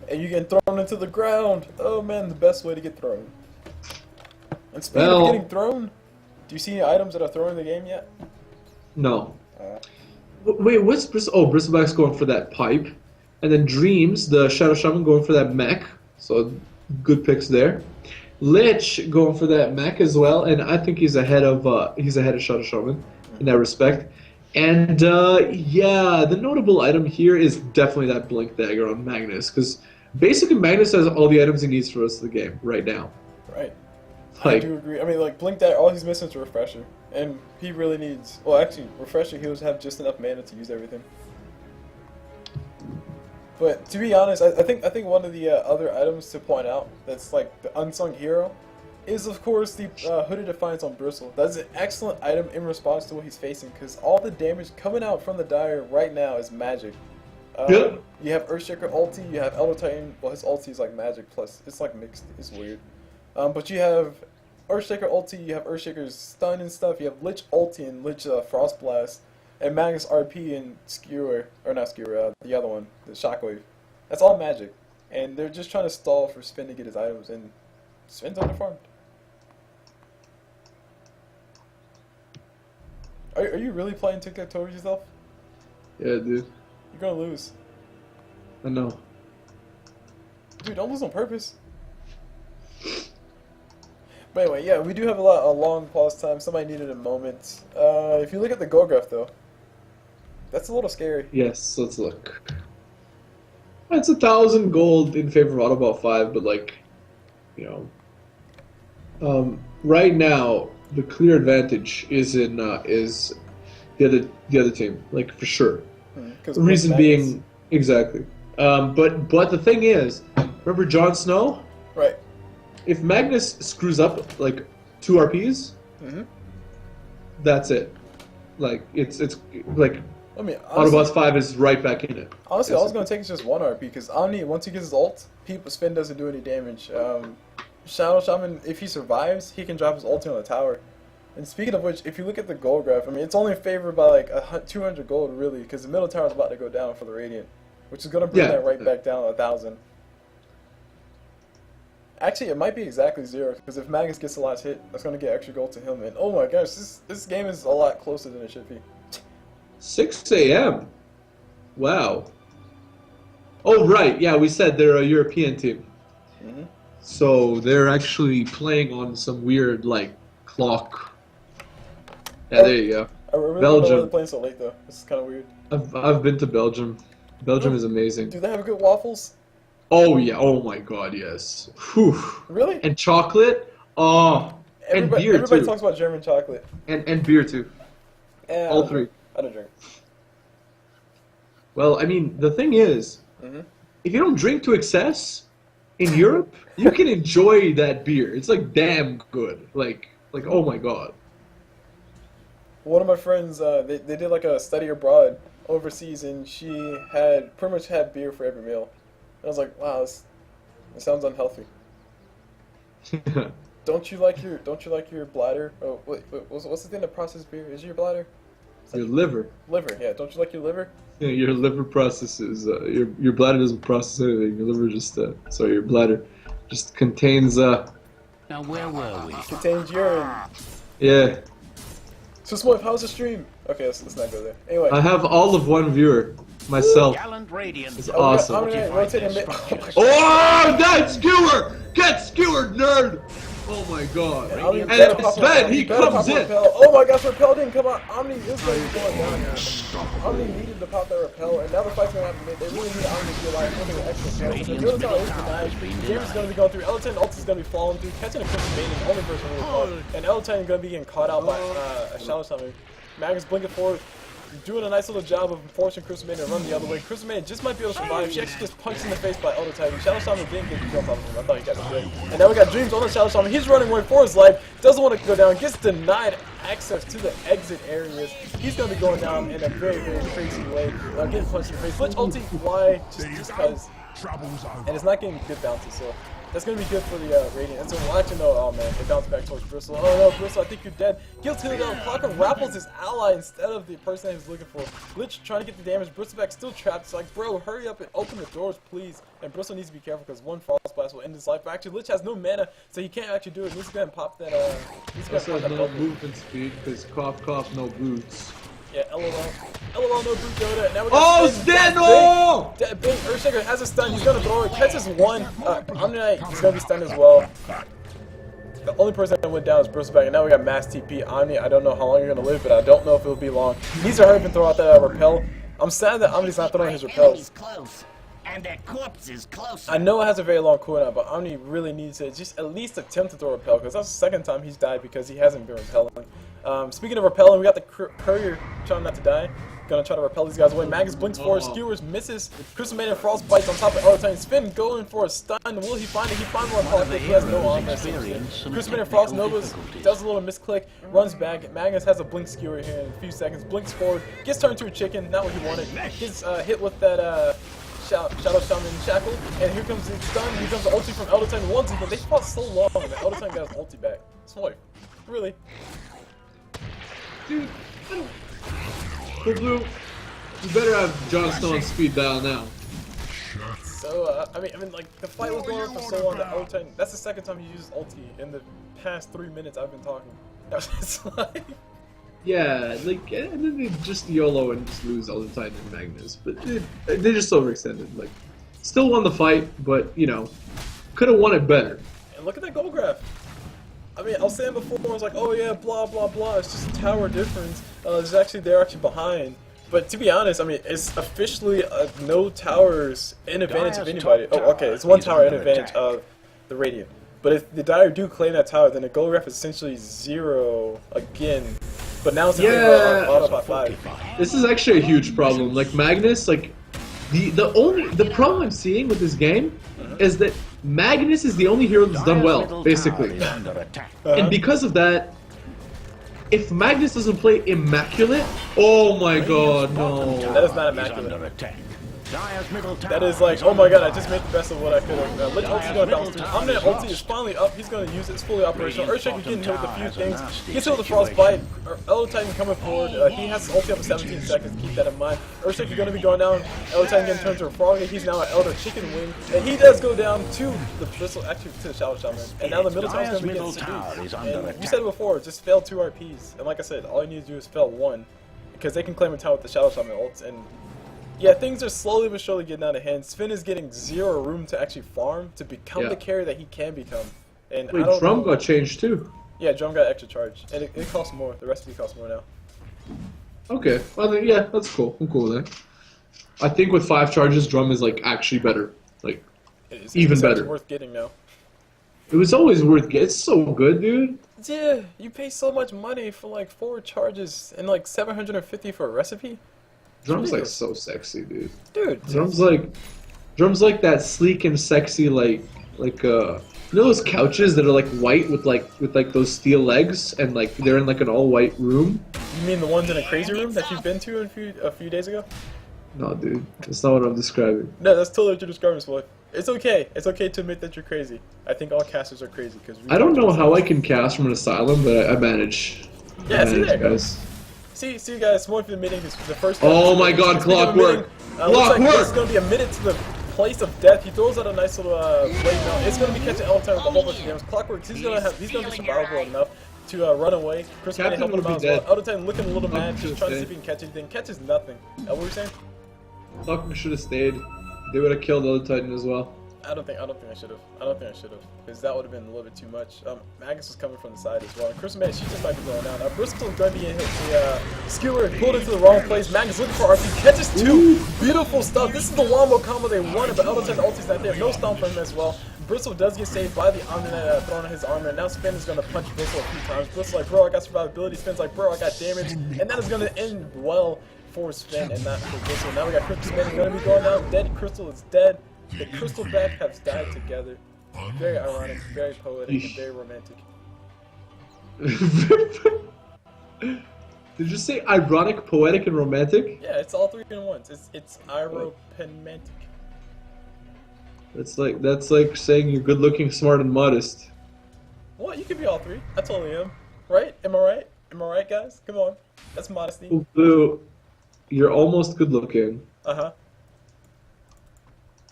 And you get thrown into the ground. Oh man, the best way to get thrown. And speaking Well- of getting thrown, do you see any items that are thrown in the game yet? No. Wait, what's Bristle? Oh, Bristleback's going for that pipe, and then Dreams, the Shadow Shaman, going for that mech. So good picks there. Lich going for that mech as well, and I think he's ahead of Shadow Shaman in that respect. And yeah, the notable item here is definitely that Blink Dagger on Magnus, because basically Magnus has all the items he needs for the rest of the game right now. Right. I Like, do agree. I mean, like, Blink that all he's missing is a Refresher. And he really needs... Well, actually, Refresher heals have just enough mana to use everything. But, to be honest, I think one of the other items to point out that's, like, the unsung hero is, of course, the Hooded Defiance on Bristle. That's an excellent item in response to what he's facing, because all the damage coming out from the Dire right now is magic. Yeah. You have Earthshaker ulti, you have Elder Titan. Well, his ulti is, like, magic plus... It's, like, mixed. It's weird. But you have Earthshaker ulti, you have Earthshaker's stun and stuff, you have Lich ulti and Lich Frost Blast, and Magnus RP and Skewer, or not Skewer, the other one, the Shockwave. That's all magic. And they're just trying to stall for Spin to get his items, and Spin's underfarmed. Are you really playing tic-tac-toe with yourself? yeah, dude. You're gonna lose. I know. Dude, don't lose on purpose. But anyway, yeah, we do have a long pause time. Somebody needed a moment. If you look at the goal graph, though, that's a little scary. Yes, let's look. It's 1,000 gold in favor of Autobot5, but like, you know, right now the clear advantage is in is the other team, like for sure. The reason being exactly. But the thing is, remember Jon Snow? Right. If Magnus screws up like 2 RPs, that's it. Like it's like I mean, honestly, Autobots 5 is right back in it. honestly all it's gonna take is just one RP because Omni, once he gets his ult, Spin doesn't do any damage. Shadow Shaman, if he survives, he can drop his ulti on the tower. And speaking of which, if you look at the gold graph, I mean, it's only favored by like 200 gold really, because the middle tower is about to go down for the Radiant, which is gonna bring that right back down to 1,000. Actually, it might be exactly 0, because if Magnus gets the last hit, that's going to get extra gold to him. And oh my gosh, this game is a lot closer than it should be. 6 a.m. Wow. Oh, right. Yeah, we said they're a European team. So they're actually playing on some weird, like, clock. Yeah, there you go. I really Belgium. don't know why they're playing so late, though. This is kind of weird. I've been to Belgium. Belgium is amazing. Do they have good waffles? Oh, yeah. Oh, my God, yes. Whew. Really? And chocolate. Oh. And beer, everybody too. talks about German chocolate. And beer, too. And All 3. I don't drink. Well, I mean, the thing is, if you don't drink to excess in Europe, you can enjoy that beer. It's like damn good. Like oh my god. One of my friends, they did like a study abroad overseas, and she had pretty much had beer for every meal. And I was like, wow, this sounds unhealthy. Don't you like your bladder? Oh, what's the thing that processes beer? Is it your bladder? Your liver. Liver, yeah. Don't you like your liver? Yeah, your liver processes. Your bladder doesn't process anything. Your liver just your bladder just contains Now, where were we? Contains urine. Yeah. So Smoyf, how's the stream? Okay, let's not go there. Anyway. I have all of one viewer, myself. Gallant Radiant. It's awesome. I'm gonna rotate a bit. Oh, that skewer! Get skewered, nerd! Oh my god. And then he comes in. Oh my gosh, Repel didn't come out. Omni is going to be going down now. Omni needed to pop that Repel, and now the fight's going to happen. They really need Omni to be alive, looking at extra kills. The Dota is denied. James is going to be going through. L10 ult is going to be falling through. Catching a Christmas Maiden, only person really caught. And L10 is going to be getting caught out by a Shadow Shaman. Magnus blinking forward, doing a nice little job of forcing Christmas Maiden to run the other way. Christmas Maiden just might be able to survive. She actually gets punched in the face by Elder Titan. Shadow Shaman didn't get the jump out of him. I thought he got the good. And now we got Dreams on the Shadow Shaman. He's running away for his life. Doesn't want to go down. Gets denied access to the exit areas. He's going to be going down in a very, very crazy way. Getting punched in the face. Lich ulti. Why? Just because. And it's not getting good bounces. So That's gonna be good for the Radiant. And so watching though, oh man, it bounced back towards Bristle. Oh no, Bristle, I think you're dead. Guilty though, Clockwork rappels his ally instead of the person he was looking for. Glitch trying to get the damage. Bristleback still trapped. It's like, bro, hurry up and open the doors, please. And Bristle needs to be careful because one Frost Blast will end his life. But actually, Lich has no mana, so he can't actually do it. He needs to go ahead and pop that. Also, no movement speed because cough, cough, no boots. Yeah, LOL. LOL, no boot Dota. Now we Oh, Stan, no! Big Earthshaker has a stun. He's gonna throw it. Catches one. Omni-Knight, he's gonna be stunned as well. The only person that went down is Bristleback, and now we got Mass TP. Omni, I don't know how long you're gonna live, but I don't know if it'll be long. He needs to hurry up and throw out that repel. I'm sad that Omni's not throwing his repels. Close, and their corpse is closer. I know it has a very long cooldown, but Omni really needs to just at least attempt to throw a repel, because that's the second time he's died because he hasn't been repelling. Speaking of repelling, we got the Courier trying not to die. Gonna try to repel these guys away. Magus blinks forward, skewers, misses. Crystal Maiden Frost bites on top of Elder Titan. Spin going for a stun. Will he find it? He finds one Clockwork. He has no armor. Crystal Maiden Frost Novas does a little misclick, runs back. Magus has a blink skewer here in a few seconds. Blinks forward, gets turned to a chicken. Not what he wanted. Gets hit with that Shadow Shaman Shackle. And here comes the stun. Here comes the ulti from Elder Titan. Once again, they fought so long that Elder Titan got his ulti back. Smoyf, really? Dude, CulBlu, you better have Jon Snow's speed dial now. So, I mean, like, the fight was going on for so long that Elder Titan, that's the second time he used ulti in the past 3 minutes I've been talking. It's like... Yeah, like, and then they just YOLO and just lose Elder Titan and Magnus, but they just overextended. Like, still won the fight, but, you know, could have won it better. And look at that gold graph. I mean, I was saying before, I was like, oh yeah, blah, blah, blah, it's just a tower difference. They're actually behind. But to be honest, I mean, it's officially no towers in advantage of anybody. Oh, okay, it's one tower in advantage of the Radiant. But if the Dire do claim that tower, then the gold graph is essentially 0 again. But now it's AutoBot5. This is actually a huge problem. Like, Magnus, like, the problem I'm seeing with this game is that Magnus is the only hero that's done well, basically. And because of that, if Magnus doesn't play immaculate, oh my god, no. That is not immaculate. That is like, oh my god, I just made the best of what I could have. Lich ulti's gonna bounce through. Omni-Knight ulti is finally up, he's gonna use it, it's fully operational. Earthshaker getting hit with a few things, gets hit with the Frostbite. Elder Titan coming forward, he has his ulti up in 17 seconds, keep that in mind. Earthshaker gonna be going down, Elder Titan getting turned to a frog, he's now an Elder Chicken Wing, and he does go down to the Bristle, actually to the Shadow Shaman. And now the middle tower's gonna be getting seduced. And you said it before, just fail 2 RPs. And like I said, all you need to do is fail 1, because they can claim a tower with the Shadow Shaman ults. And yeah, things are slowly but surely getting out of hand. Sven is getting 0 room to actually farm to become the carrier that he can become. And wait, Drum got changed too. Yeah, Drum got extra charge, and it costs more. The recipe costs more now. Okay, well then, yeah, that's cool. I'm cool with that. I think with 5 charges, Drum is like actually better, like even better. It's worth getting now. It was always worth getting. It's so good, dude. Yeah, you pay so much money for like 4 charges and like 750 for a recipe. Drum's like so sexy, dude. Dude, Drum's like that sleek and sexy, like you know those couches that are like white with like those steel legs and like they're in like an all white room. You mean the ones in a crazy room that you've been to a few days ago? No, dude, that's not what I'm describing. No, that's totally what you're describing, Smoyf. It's okay. It's okay to admit that you're crazy. I think all casters are crazy because I don't know how I can cast from an asylum, but I manage. Yeah, see there, guys. See you guys. Smoyf admitting the first. Oh my God, Clockwork! Looks like this is gonna be admitted to the place of death. He throws out a nice little blade now. It's gonna be catching Elder Titan with a whole bunch of damage. Clockwork, he's gonna be survivable enough to run away. Chris Manning helping him out as well. Elder Titan looking a little mad, just trying to see if he can catch anything. Catches nothing. What were you saying? Clockwork should have stayed. They would have killed Elder Titan as well. I don't think I should have. Because that would have been a little bit too much. Magus is coming from the side as well. And Chris Manning, she just might be going down. Now Bristol's going to be hit. The skewer pulled into the wrong place. Magus looking for RP, catches 2. Beautiful stuff. This is the wombo combo they wanted, but Elder Titan ulti's not there. No stomp from him as well. Bristol does get saved by the Omni-Knight throwing on his armor. And now Spin is going to punch Bristol a few times. Bristol's like, bro, I got survivability. Spin's like, bro, I got damage. And that is going to end well for Spin and not for Bristol. Now we got Crystal Spin going to be going down. Dead Crystal is dead. The Crystal Back have died together. Very ironic, very poetic, and very romantic. Did you just say ironic, poetic, and romantic? Yeah, it's all 3 in 1. It's iropanmantic. That's like saying you're good looking, smart, and modest. What? You could be all three. I totally am. Right? Am I right? Am I right, guys? Come on. That's modesty. CulBlu, you're almost good looking. Uh-huh.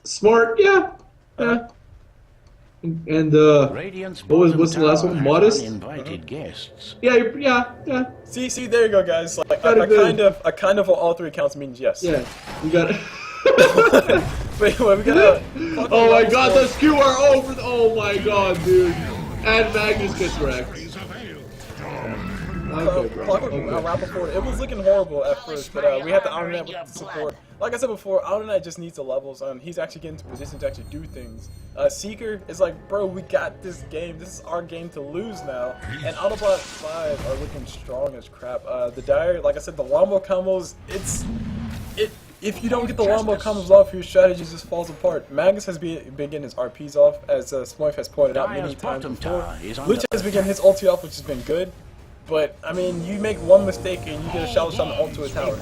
Smart, yeah. Yeah. And what's the last one? Modest? Invited guests. Yeah. See, there you go, guys. Like, Got it good. a kind of on all three counts means yes. Yeah. You got it. Wait, we got Oh my god, the skewer over oh my god, dude. And Magnus gets wrecked. Okay, bro. Clockwork Okay. Rapper forward. It was looking horrible at first, but we had the AutoBot with the support. Like I said before, AutoBot just needs the levels. He's actually getting to position to actually do things. Seeker is like, bro, we got this game. This is our game to lose now. And AutoBot5 are looking strong as crap. The Dire, like I said, the wombo combos. If you don't get the wombo combos off, your strategy just falls apart. Magnus has been getting his RPs off, as Smoyf has pointed out many times before. Lich has been getting his ulti off, which has been good. But, I mean, you make one mistake and you get a shallow shot on to a tower.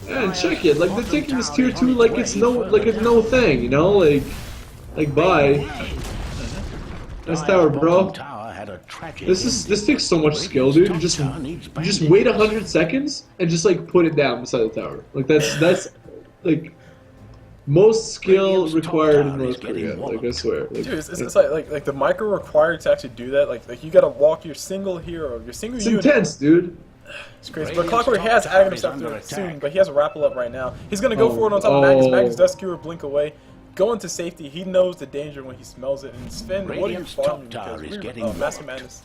Yeah, and check it. Like, they're taking this tier 2 like it's no thing, you know? Like bye. Nice tower, bro. This takes so much skill, dude. You just wait 100 seconds and just like put it down beside the tower. Like that's like most skill required in North Korea. Like I swear. Like, dude, it's like the micro required to actually do that. Like you gotta walk your single hero, your single it's unit. intense, dude. It's crazy. But Clockwork has Aghanim stuff through it soon, but he has a rappel up right now. He's gonna go for it on top of Magnus. Magnus does skewer blink away. Go into safety. He knows the danger when he smells it. And Sven, what are you farming? Because Master Madness.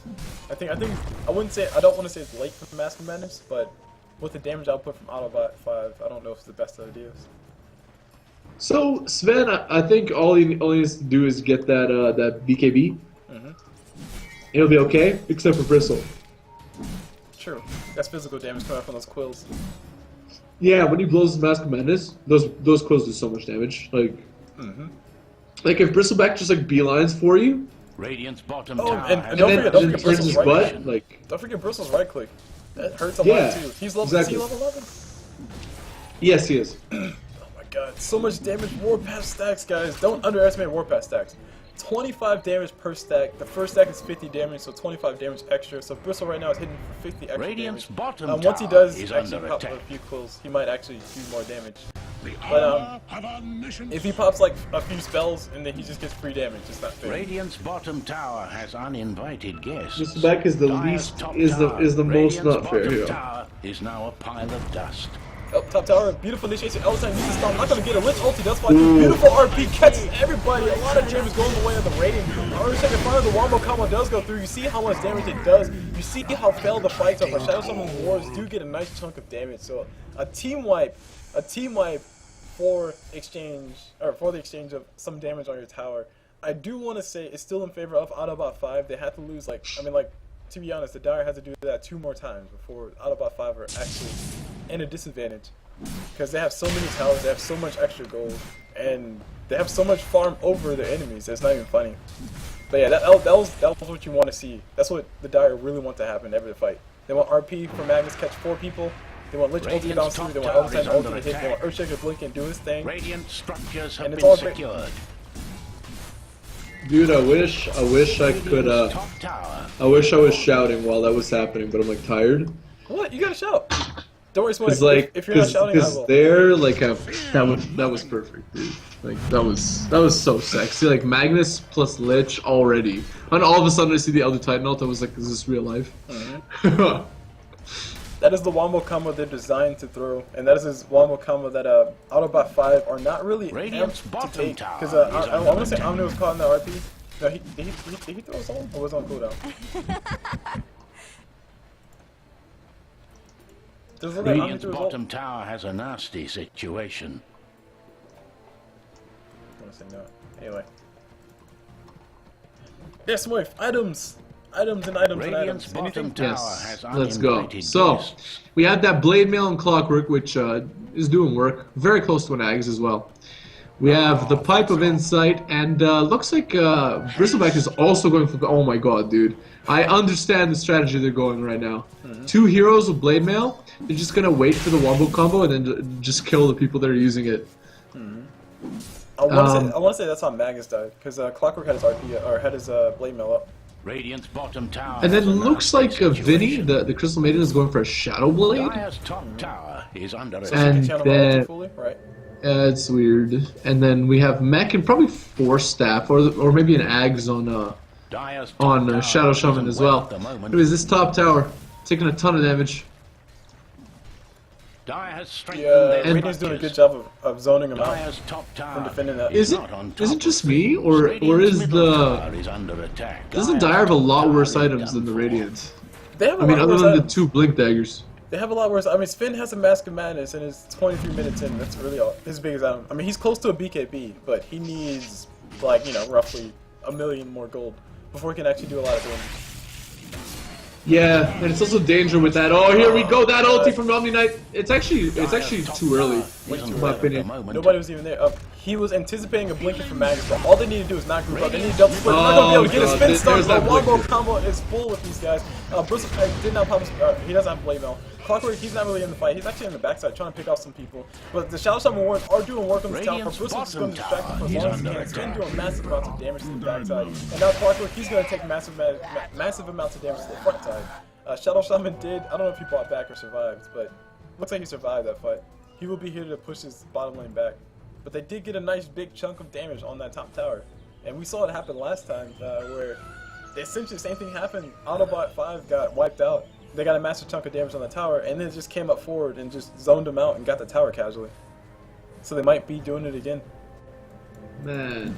I don't want to say it's late for Master Madness, but with the damage output from AutoBot5, I don't know if it's the best ideas. So Sven, I think all he needs to do is get that BKB. It'll be okay, except for Bristle. True. That's physical damage coming from those quills. Yeah, when he blows his Mask of Madness, those quills do so much damage. Like if Bristleback just like beelines for you. Radiant's bottom and don't forget turns Bristle's his right butt. click. Like Don't forget Bristle's right click. That hurts a lot too. He's level, exactly. is he level 11? Yes, he is. Oh my god, so much damage. Warpath stacks, guys. Don't underestimate Warpath stacks. 25 damage per stack. The first stack is 50 damage, so 25 damage extra. So Bristle right now is hitting for 50 extra Radiant's damage. bottom Once he does is actually under pop attack. a few quills, he might actually do more damage. But if he pops like a few spells and then he just gets free damage, it's not fair. Radiant's bottom tower has uninvited guests. Bristleback is the least is the most not fair here. Tower is now a pile of dust. Oh, top tower, beautiful initiation. Elton needs to stop. Not gonna get a Lich ulti. That's why beautiful RP catches everybody. A lot of damage going the way of the Radiant. Already second fire, the wombo combo does go through. You see how much damage it does. You see how failed the fights are. But Shadow Summon Wars do get a nice chunk of damage. So a team wipe for the exchange of some damage on your tower. I do want to say it's still in favor of AutoBot5. They have to lose to be honest, the Dire has to do that 2 more times before AutoBot5 are actually in a disadvantage. Because they have so many towers, they have so much extra gold, and they have so much farm over their enemies, it's not even funny. But yeah, that was what you want to see. That's what the Dire really want to happen in every fight. They want RP for Magnus catch 4 people. They want Lich ulti down through, they want Elton ulti to hit, they want Earthshaker blink and do his thing. Radiant structures have And it's been all great. secured. Dude, I wish I could I wish I was shouting while that was happening, but I'm like tired. What? You gotta shout. Don't worry, Cause Smoyf. like, If you're not shouting, I will. they're like that was perfect, dude. Like that was so sexy. Like Magnus plus Lich already, and all of a sudden I see the Elder Titan ult. I was like, is this real life? That is the wombo combo they're designed to throw, and that is his wombo combo that AutoBot5 are not really Radiant's amped bottom to take. tower Because is I under want to say attack. Omni was caught in the RP. No, did he throw his own, or was it on cooldown? Does it look like Omni Radiant's threw his ult? bottom tower has a nasty situation. I want to say no. Anyway. Yeah, Smoyf, items and items and Radiant's items. bottom Anything? tower Yes, has let's go. uninvited So guests. we have that Blade Mail and Clockwork, which is doing work, very close to an Ags as well. We have the Pipe of Insight, and looks like Bristleback is also going for. Oh my god, dude! I understand the strategy they're going right now. 2 heroes with Blade Mail. They're just gonna wait for the wombo combo and then just kill the people that are using it. I want to say that's how Magnus died because Clockwork had his RP or had his blade mail up. Radiant's bottom tower. And then has a looks nasty like Vinny, situation. the Crystal Maiden, is going for a Shadow Blade. Dire's top tower is under So attack. she can And channel her then- ulti fully, right? It's weird. And then we have Mech and probably Force Staff, or maybe an Ags Dire's top on tower Shadow Shaman isn't as well well. at the moment. Anyways, this top tower taking a ton of damage. Dire has strengthened Yeah, their Radiant's doing a structures. good job of zoning him out. Dire's top tower From defending that. Is it not on top is it of just it. me, or Radiant's is middle the tower is under attack. doesn't Dire's Dire have a top lot tower worse is items done than the for. Radiant? They have a I mean, lot other worse than the items. 2 Blink Daggers. They have a lot worse. I mean, Sven has a Mask of Madness and it's 23 minutes in. That's really all, his biggest item. I mean, he's close to a BKB, but he needs, like, you know, roughly 1 million more gold before he can actually do a lot of damage. Yeah, and it's also danger with that. Oh, here we go, that ulti from Omni Knight. It's actually Dire's top too early, tower isn't in well my at the opinion. moment. Nobody was even there. He was anticipating a blinking from Magnus, but all they need to do is not group up. They need to double split. They're not going to be able to get a God, spin start. there's The that wombo blinker. combo is full with these guys. Bruce did not pop his, he doesn't have blade mail. Clockwork, he's not really in the fight. He's actually in the backside trying to pick off some people. But the Shadow Shaman Warriors are doing work on this tower. Radiant's Bruce is just going to bottom distract him for tower as long as is he under can. He's been attack. doing massive amounts of damage to the backside. And now Clockwork, he's going to take massive amounts of damage to the front side. Shadow Shaman did, I don't know if he bought back or survived, but looks like he survived that fight. He will be here to push his bottom lane back. But they did get a nice big chunk of damage on that top tower. And we saw it happen last time where essentially the same thing happened. AutoBot5 got wiped out. They got a massive chunk of damage on the tower and then it just came up forward and just zoned them out and got the tower casually. So they might be doing it again. Man,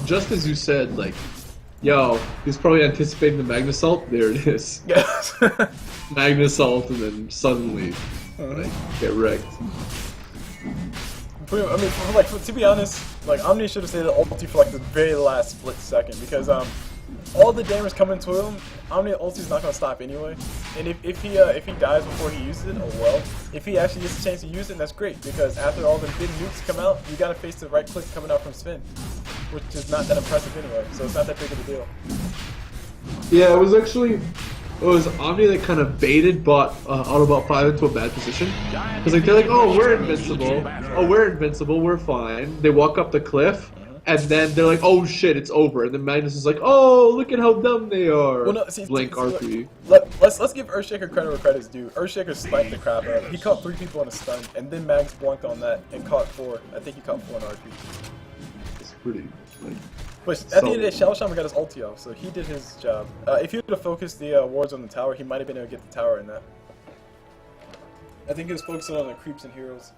just as you said, like, yo, he's probably anticipating the Magnasult. There it is. Yes. Magnasult, and then suddenly, like, get wrecked. I mean, to be honest, like Omni should have stayed at ulti for like the very last split second because all the damage coming to him, Omni ulti's not gonna stop anyway. And if he dies before he uses it, oh well. If he actually gets a chance to use it, that's great because after all the big nukes come out, you gotta face the right click coming out from Sven, which is not that impressive anyway. So it's not that big of a deal. Yeah, it was Omni that kind of baited Autobot5 into a bad position. Because like, they're like, oh, we're invincible, we're fine. They walk up the cliff, and then they're like, oh shit, it's over. And then Magnus is like, oh, look at how dumb they are. Well, no, see, Blink RP. Let's give Earthshaker credit where credit's due. Earthshaker sniped the crap out of him. He caught 3 people in a stun, and then Mags blanked on that and caught 4. I think he caught 4 in RP. It's pretty, like... But at the end of the day, Shadow Shaman got his ulti off, so he did his job. If he would have focused the wards on the tower, he might have been able to get the tower in that. I think he was focusing on the creeps and heroes.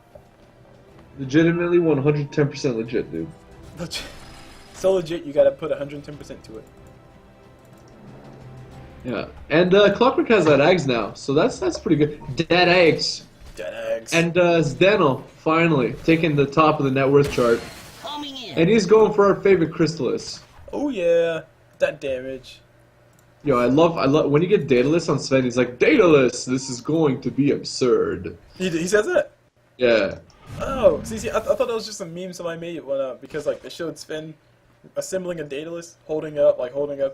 Legitimately 110% legit, dude. So legit, you gotta put 110% to it. Yeah. And Clockwork has that eggs now, so that's pretty good. Dead eggs. Dead eggs. And Zdeno, finally, taking the top of the net worth chart. And he's going for our favorite Crystallis. Oh yeah, that damage. Yo, I love when you get Daedalus on Sven, he's like, Daedalus, this is going to be absurd. He says that? Yeah. Oh, see, I thought that was just a meme somebody made because like it showed Sven assembling a Daedalus, holding up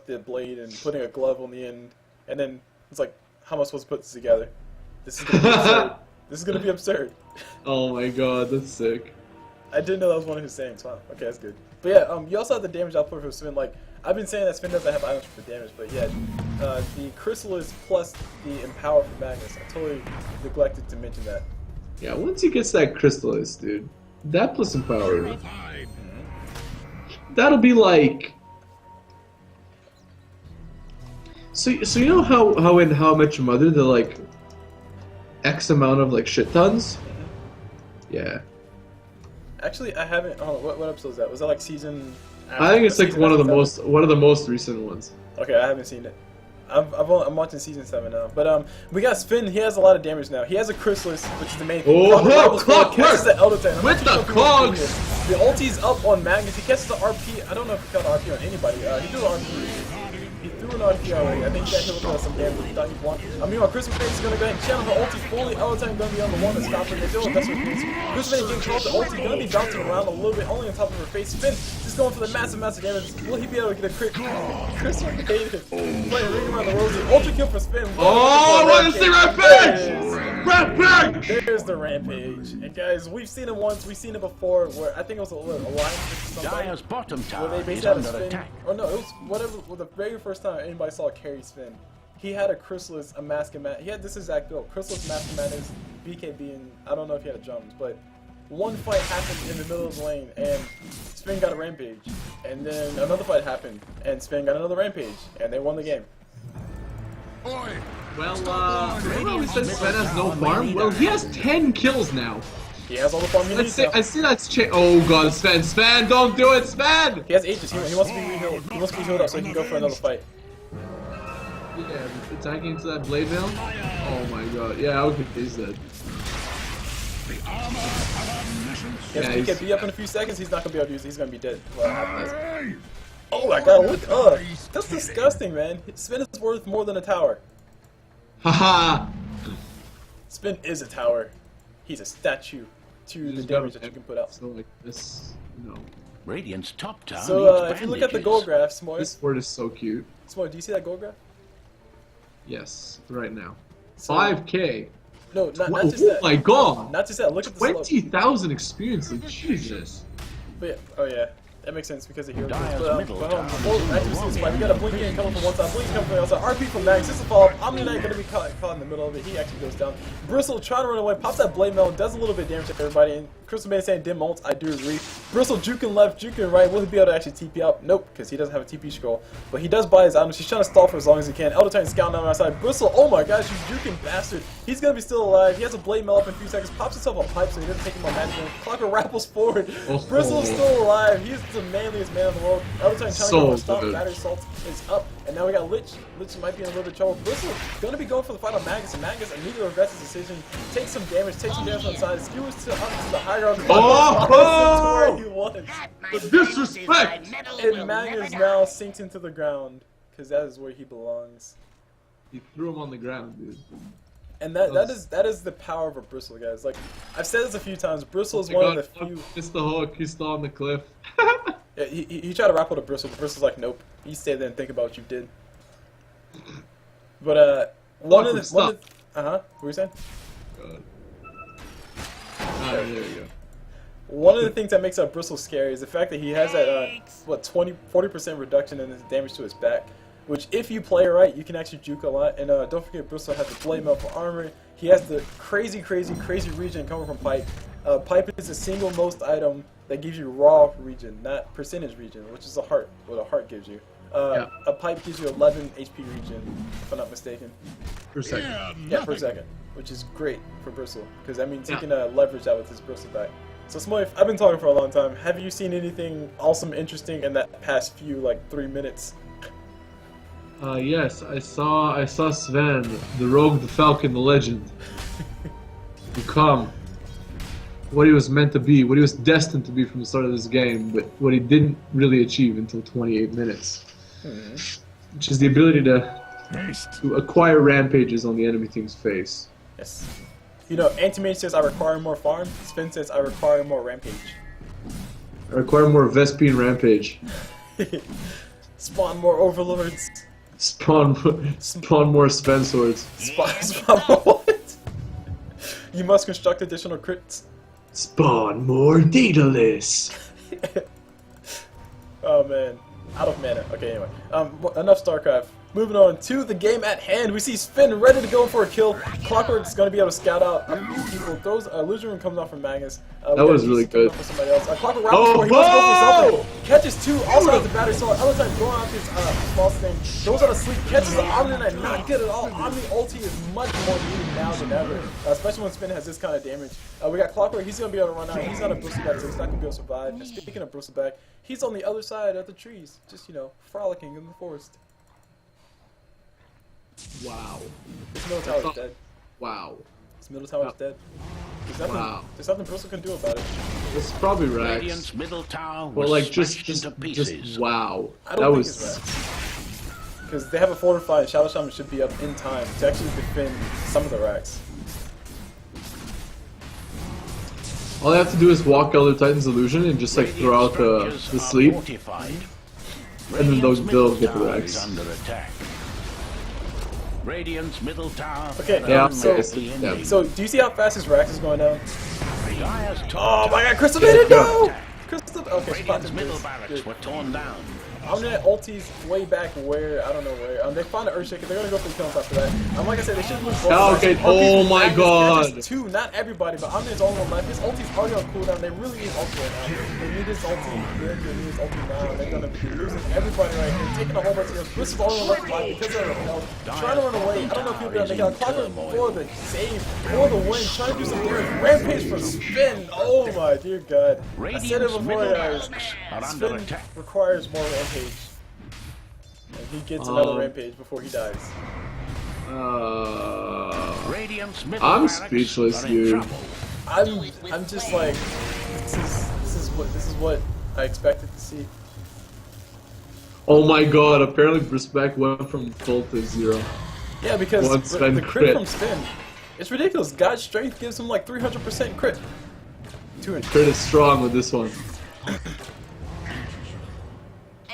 the blade and putting a glove on the end, and then it's like, how am I supposed to put this together? This is gonna be absurd. This is gonna be absurd. Oh my god, that's sick. I didn't know that was one of his sayings. Wow. Okay, that's good. But yeah, you also have the damage output for Sven. Like, I've been saying that Sven doesn't have items for damage, but yeah, the Chrysalis plus the Empower for Magnus. I totally neglected to mention that. Yeah, once he gets that Crystallis, dude, that plus Empower, that'll be like... So you know how in How I Met Your Mother, they're like X amount of like shit tons? Yeah. Actually, I haven't. Oh, what episode is that? Was that like season? I think it's like one of the most recent ones. Okay, I haven't seen it. I'm watching season 7 now. But we got Sven. He has a lot of damage now. He has a Chrysalis, which is the main thing. Oh, Clockwork! Catches the Elder Titan. With the cogs! The ulti's up on Magnus. He catches the RP. I don't know if he caught RP on anybody. He threw an RP. He threw an RP already. I think he got hit with some damage. He thought he won. Meanwhile, Christmas Face is going to go ahead and channel the ulti fully. Elder Titan going to be on the one to stop her. They're doing that's what it is. Christmas Face getting caught. The ulti going to be bouncing around a little bit, only on top of her face. Sven just going for the massive damage. Will he be able to get a crit? Christmas hated playing ring around the rosy. Ultra kill for Sven. Oh, I want to see right back! Right back! There's the rampage. And guys, we've seen it once, we've seen it before, where I think it was a alliance with somebody. Dire's bottom Where they tower is basically had a under spin. attack. Or no, it was whatever. Well, the very first time anybody saw a carry spin, he had a Chrysalis, a Mask and Man. He had this exact build: Chrysalis, Mask and Madness, BKB, and I don't know if he had a drums, but one fight happened in the middle of the lane, and Spin got a rampage, and then another fight happened, and Spin got another rampage, and they won the game. Well, remember we said Sven has no farm? Well, he has 10 kills now. He has all the farm he needs now. I see that's oh god, Sven, don't do it, Sven! He has ages. He wants to be re-healed. He wants to be healed up so he can go for another fight. Yeah, attacking into that blade mail? Oh my god, yeah, okay, he's dead. He has BKB up in a few seconds. He's not gonna be able to use it. He's gonna be dead. What happens? Oh my god, look up! That's disgusting, man. Spin is worth more than a tower. Haha! Spin is a tower. He's a statue to the damage that you can put out. So like this, no. Radiant's top tower So needs if you look at the bandages. goal graph, Smoyf, This word is so cute. do you see that goal graph? Yes, right now. So- 5k. No, not just Oh that. my god! Not just that. Look at the slope. 20,000 experience, like, Jesus. But yeah, oh yeah, that makes sense because of hero. Dire's middle tower After we see this fight, we got a Blinky and coming from one side, Blinky coming from the other side. RP from Max, this is a follow-up. Omni Knight gonna be caught in the middle of it. He actually goes down. Bristle trying to run away, pops that blade mail, does a little bit of damage to everybody. And Crystal May saying dim ults, I do agree. Bristle juking left, juking right. Will he be able to actually TP out? Nope, because he doesn't have a TP scroll. But he does buy his items. He's trying to stall for as long as he can. Elder Titan scouting down outside. Bristle, oh my gosh, you juking bastard. He's gonna be still alive. He has a blade mail up in a few seconds, pops himself a pipe so he doesn't take him on magic. Clocker rappels forward. Oh. Bristle's still alive. He's the manliest man in the world. Elder Titan trying to So go for a stop. good. Battery Salt is up. And now we got Lich. Lich might be in a little bit of trouble. Bristle gonna be going for the fight on Magus, and Magus immediately regrets his decision. Takes some damage on the side, skewers to up to the high ground. Oh! To where he was. The disrespect! And Magus now sinks into the ground because that is where he belongs. He threw him on the ground, dude. And that is the power of a Bristle, guys. Like I've said this a few times. Bristle is one of the few. It's the hook. He's still on the cliff. Yeah, he tried to rappel to Bristle, but Bristle's like, nope. You stay there and think about what you did. But what were you saying? God. There you go. One of the things that makes up Bristle scary is the fact that he has that 40% reduction in his damage to his back, which if you play it right, you can actually juke a lot. And don't forget, Bristle has the blade mail for armor. He has the crazy regen coming from Pipe. Pipe is the single most item that gives you raw regen, not percentage regen, which is a heart. What a heart gives you. A pipe gives you 11 HP regen, if I'm not mistaken. Per second. Yeah, per second, which is great for Bristle, because that means he can leverage that with his Bristle back. So Smoyf, I've been talking for a long time. Have you seen anything awesome, interesting in that past few, like, 3 minutes? Yes, I saw Sven, the rogue, the falcon, the legend, become what he was meant to be, what he was destined to be from the start of this game, but what he didn't really achieve until 28 minutes. Which is the ability to acquire rampages on the enemy team's face. Yes. You know, Anti-Mage says I require more farm. Spin says I require more rampage. I require more Vespine rampage. Spawn more overlords. Spawn more Sven swords. Spawn more what? You must construct additional crits. Spawn more Daedalus. Oh man, out of mana. Okay, anyway, enough StarCraft. Moving on to the game at hand, we see Spin ready to go for a kill. Clockwork's going to be able to scout out people. Throws illusion comes off from Magnus. That was really good. For somebody else. Clockwork round before he wants to go for something. Catches two. Also has the battery sword. Other time throwing out his small thing. Goes out of sleep. Catches the Omni Knight. Not good at all. Omni ulti is much more needed now than ever, especially when Spin has this kind of damage. We got Clockwork. He's going to be able to run out. He's not a Bristleback, so he's not going to be able to survive. And speaking of Bristleback, he's on the other side of the trees, just frolicking in the forest. Wow. This middle tower is dead. Wow. This middle tower is dead. There's nothing Bristle can do about it. It's probably Rax. Radiant's middle tower was Well, like, smashed into pieces. just wow. I don't think it's Rax. Because they have a fortified Shadow Shaman should be up in time to actually defend some of the Rax. All I have to do is walk Elder Titan's illusion and just like throw out the sleep, Fortified. and then they'll get the Tower Rax. is under attack. Radiant's middle tower. Okay, Yeah, so yeah. so do you see how fast his Rax is going down? Dire's Oh top my tower. God, Crystal made it! No! Crystal. Okay, Radiant's spotted middle this. barracks Good. were torn down. I'm gonna ultis way back where I don't know where. They found an Earthshaker. They're gonna go for the kill on top of that. Like I said, they should lose both. Oh, sides. okay. RP's Oh with my Magnus, God. they're just two, not everybody, but I'm his only one left. His ulti's already on cooldown. They really need ulti right now. They need his ulti. They need his ulti now. They're gonna be losing everybody right here, taking a whole bunch of kills. Chris is the only one left alive because of their health. Trying to run away. I don't know if he'll be able to make it. Clockwork for the save, for the win. Trying to do some damage. Rampage for Spin. Oh my dear God. I said it Radiant's before, middle guys. barracks are under Spin attack. requires more rampage. And he gets another rampage before he dies. Radiant's middle I'm barracks speechless, are in dude. trouble. I'm just like, this is what I expected to see. Oh my God! Apparently, respect went from full to 0. Yeah, because One the Spin crit crit. from Spin, it's ridiculous. God's strength gives him like 300% crit. 200. Crit is strong with this one.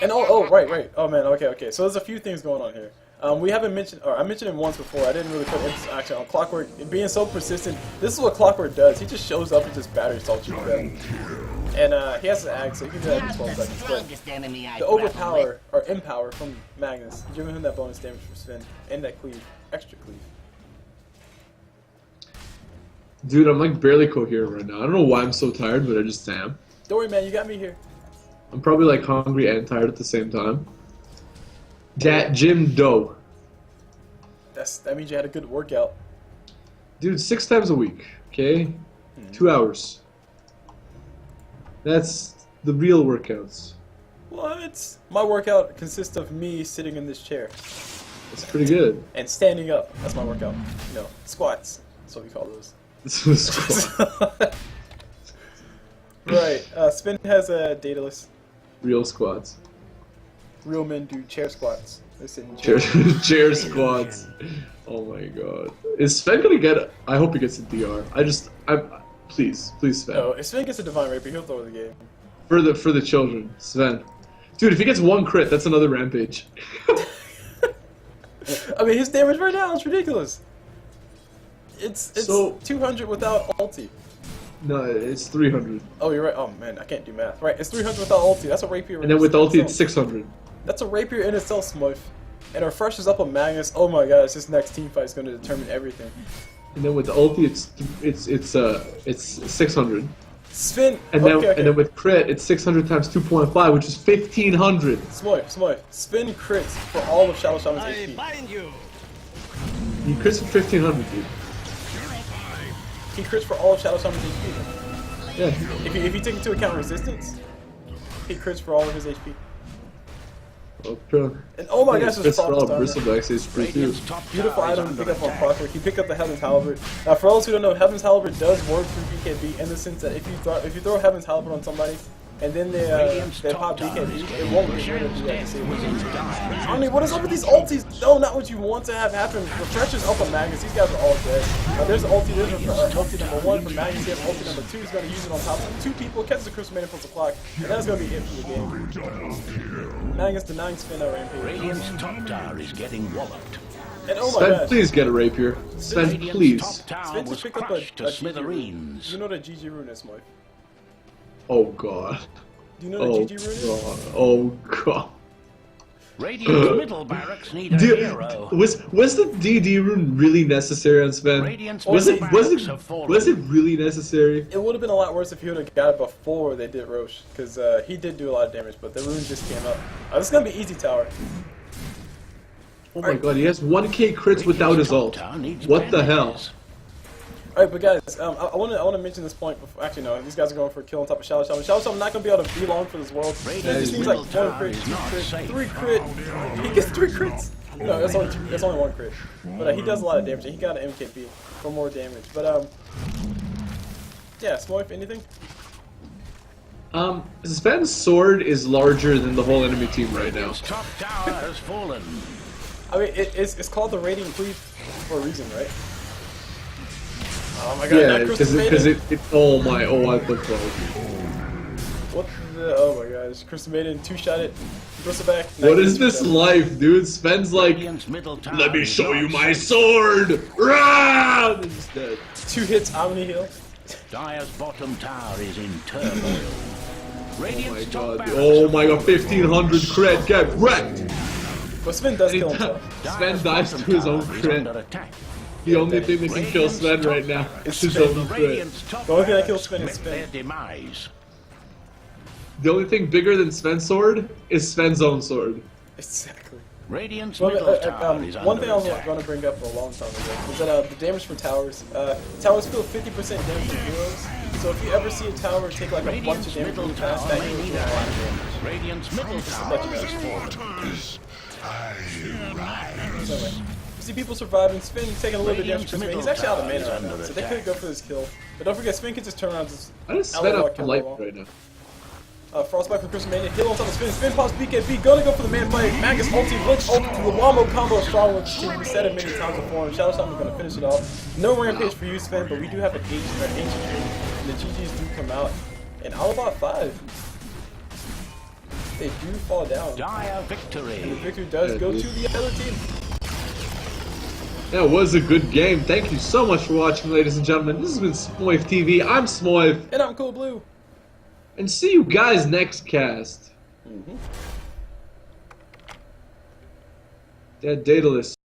And right. Oh man, okay. So there's a few things going on here. We haven't mentioned, or I mentioned it once before. I didn't really put emphasis actually on Clockwork being so persistent. This is what Clockwork does. He just shows up and just batters salts you to death. And he has an axe, so he can do that in 12 seconds. But the overpower or empower from Magnus, giving him that bonus damage for Spin and that cleave, extra cleave. Dude, I'm like barely coherent right now. I don't know why I'm so tired, but I just am. Don't worry, man. You got me here. I'm probably like hungry and tired at the same time. Dat Jim Doe. That means you had a good workout. Dude, 6 times a week, okay? 2 hours. That's the real workouts. What? My workout consists of me sitting in this chair That's pretty good. and standing up. That's my workout. You know, squats. That's what we call those. This was squat. Right. Spin has a dataless. Real squats. Real men do chair squats. They sit in Chair, chairs. chair squats. Oh my God. Is Sven gonna get? I hope he gets a DR. Please, Sven. No, if Spin gets a divine rapier, he'll throw the game. For the children, Sven. Dude, if he gets 1 crit, that's another rampage. I mean, his damage right now is ridiculous. It's So- 200 without ulti. No, it's 300. Oh, you're right. Oh man, I can't do math. Right, it's 300 without ulti. That's a rapier. And then with in ulti, itself. it's 600. That's a rapier in itself, Smoyf. And our fresh is up on Magnus. Oh my gosh, this next team fight is going to determine everything. And then with the ulti, it's 600. Spin. And then okay. and then with crit, it's 600 times 2.5, which is 1500. Smoyf. Spin crits for all of Shadow Shaman's HP. You crits for 1500, dude. He crits for all of Shadow Shaman's HP. Yeah. If you take into account resistance, he crits for all of his HP. Well, true. And oh my gosh, Crits this for all Frost Bristlebacks is pretty too. Radiant's top beautiful tower is item to under pick up on attack. Clockwork. He picked up the Heaven's Halberd. Now, for those who don't know, Heaven's Halberd does work through BKB in the sense that if you throw Heaven's Halberd on somebody, and then they pop BKB, it won't be able to do that. I mean, what is up with these ultis? No, not what you want to have happen. Refresher's up on Magnus. These guys are all dead. There's ulti. There's ulti number 1 for Magnus. He has ulti number 2. He's going to use it on top of 2 people. Catches the Crystal Maiden plus the clock. And that's going to be it for the game. Magnus denying Spin out rampage. Radiant's top tower is getting walloped. And oh my Sven, gosh. please get a rapier. Sven, Radiant's please. top tower Spin was just picked up crushed a to GG rune. smithereens. You know what a GG rune is, Smoyf? Oh God. Do you know what Oh a GG rune is? God. Oh God. Radiant's middle barracks need a Dude, hero. was the DD rune really necessary on Sven? Radiant's Was middle it barracks have fallen. really necessary? It would have been a lot worse if he would have got it before they did Roche, because he did do a lot of damage, but the rune just came up. This is going to be easy tower. Oh my God, he has 1k crits without his ult. What the hell? Alright, but guys, I want to mention this point before. Actually, no, these guys are going for a kill on top of Shadow Shaman. Shadow Shaman not going to be able to be long for this world. It just seems like 1 crit, 2 crit, 3 crit. He gets 3 crits. No, that's only 1 crit. But he does a lot of damage, and he got an MKB for more damage. But yeah, Smoyf, anything? Sven's sword is larger than the whole enemy team right now. Radiant's top tower has fallen. I mean, it's called the Radiant Cleave for a reason, right? Oh my god, Yeah, that Crystal because Maiden. it. Oh what the fuck? What the? Oh my gosh. Chris made it, two-shot it. Throws it back. What is this life, dude? Sven's like, Radiant's middle tower let me is show not you my safe. sword! Rah! And he's dead. 2 hits, Omni heal. Dire's bottom tower is in turmoil. Oh my Radiant's top god. barracks Oh are my god, 1500 crit, get wrecked! But Sven does kill himself. Dire's Sven dies to bottom his own tower is crit. under attack. The only thing that can kill Sven right now is his own crit. Radiant's top The only thing that barracks kills Sven is met Sven. their demise. The only thing bigger than Sven's sword is Sven's own sword. Exactly. Radiant's Well, middle tower is one thing I under was attack. going to bring up a long time ago was that the damage for towers. Towers feel 50% damage to heroes. So if you ever see a tower take like a bunch of Radiant's damage middle really fast, tower that may hero need will a do a lot of hand. damage. Radiant's middle tower has fallen. So anyway, you see people surviving. Sven taking a little bit of damage. Radiant's He's actually out of mana middle right now, tower is so they under could go for this kill. But don't forget, Sven can just turn around and just I just Sven outlaw up kill life the wall. right now. Frostbite from Chris Mania. Heal on top of Sven. Sven pops BKB. Gonna go for the man play. Magus ulti. Blitz ult. The wombo combo is strong with the team. We said it many times before. And Shadow Storm is gonna finish it off. No rampage for you, Sven, but we do have an ancient dream. And the GGs do come out. And AutoBot5, they do fall down. Dire And the victory. victory does go to the other team. That was a good game. Thank you so much for watching, ladies and gentlemen. This has been Smoyf TV. I'm Smoyf. And I'm CulBlu. And see you guys next cast. That Daedalus.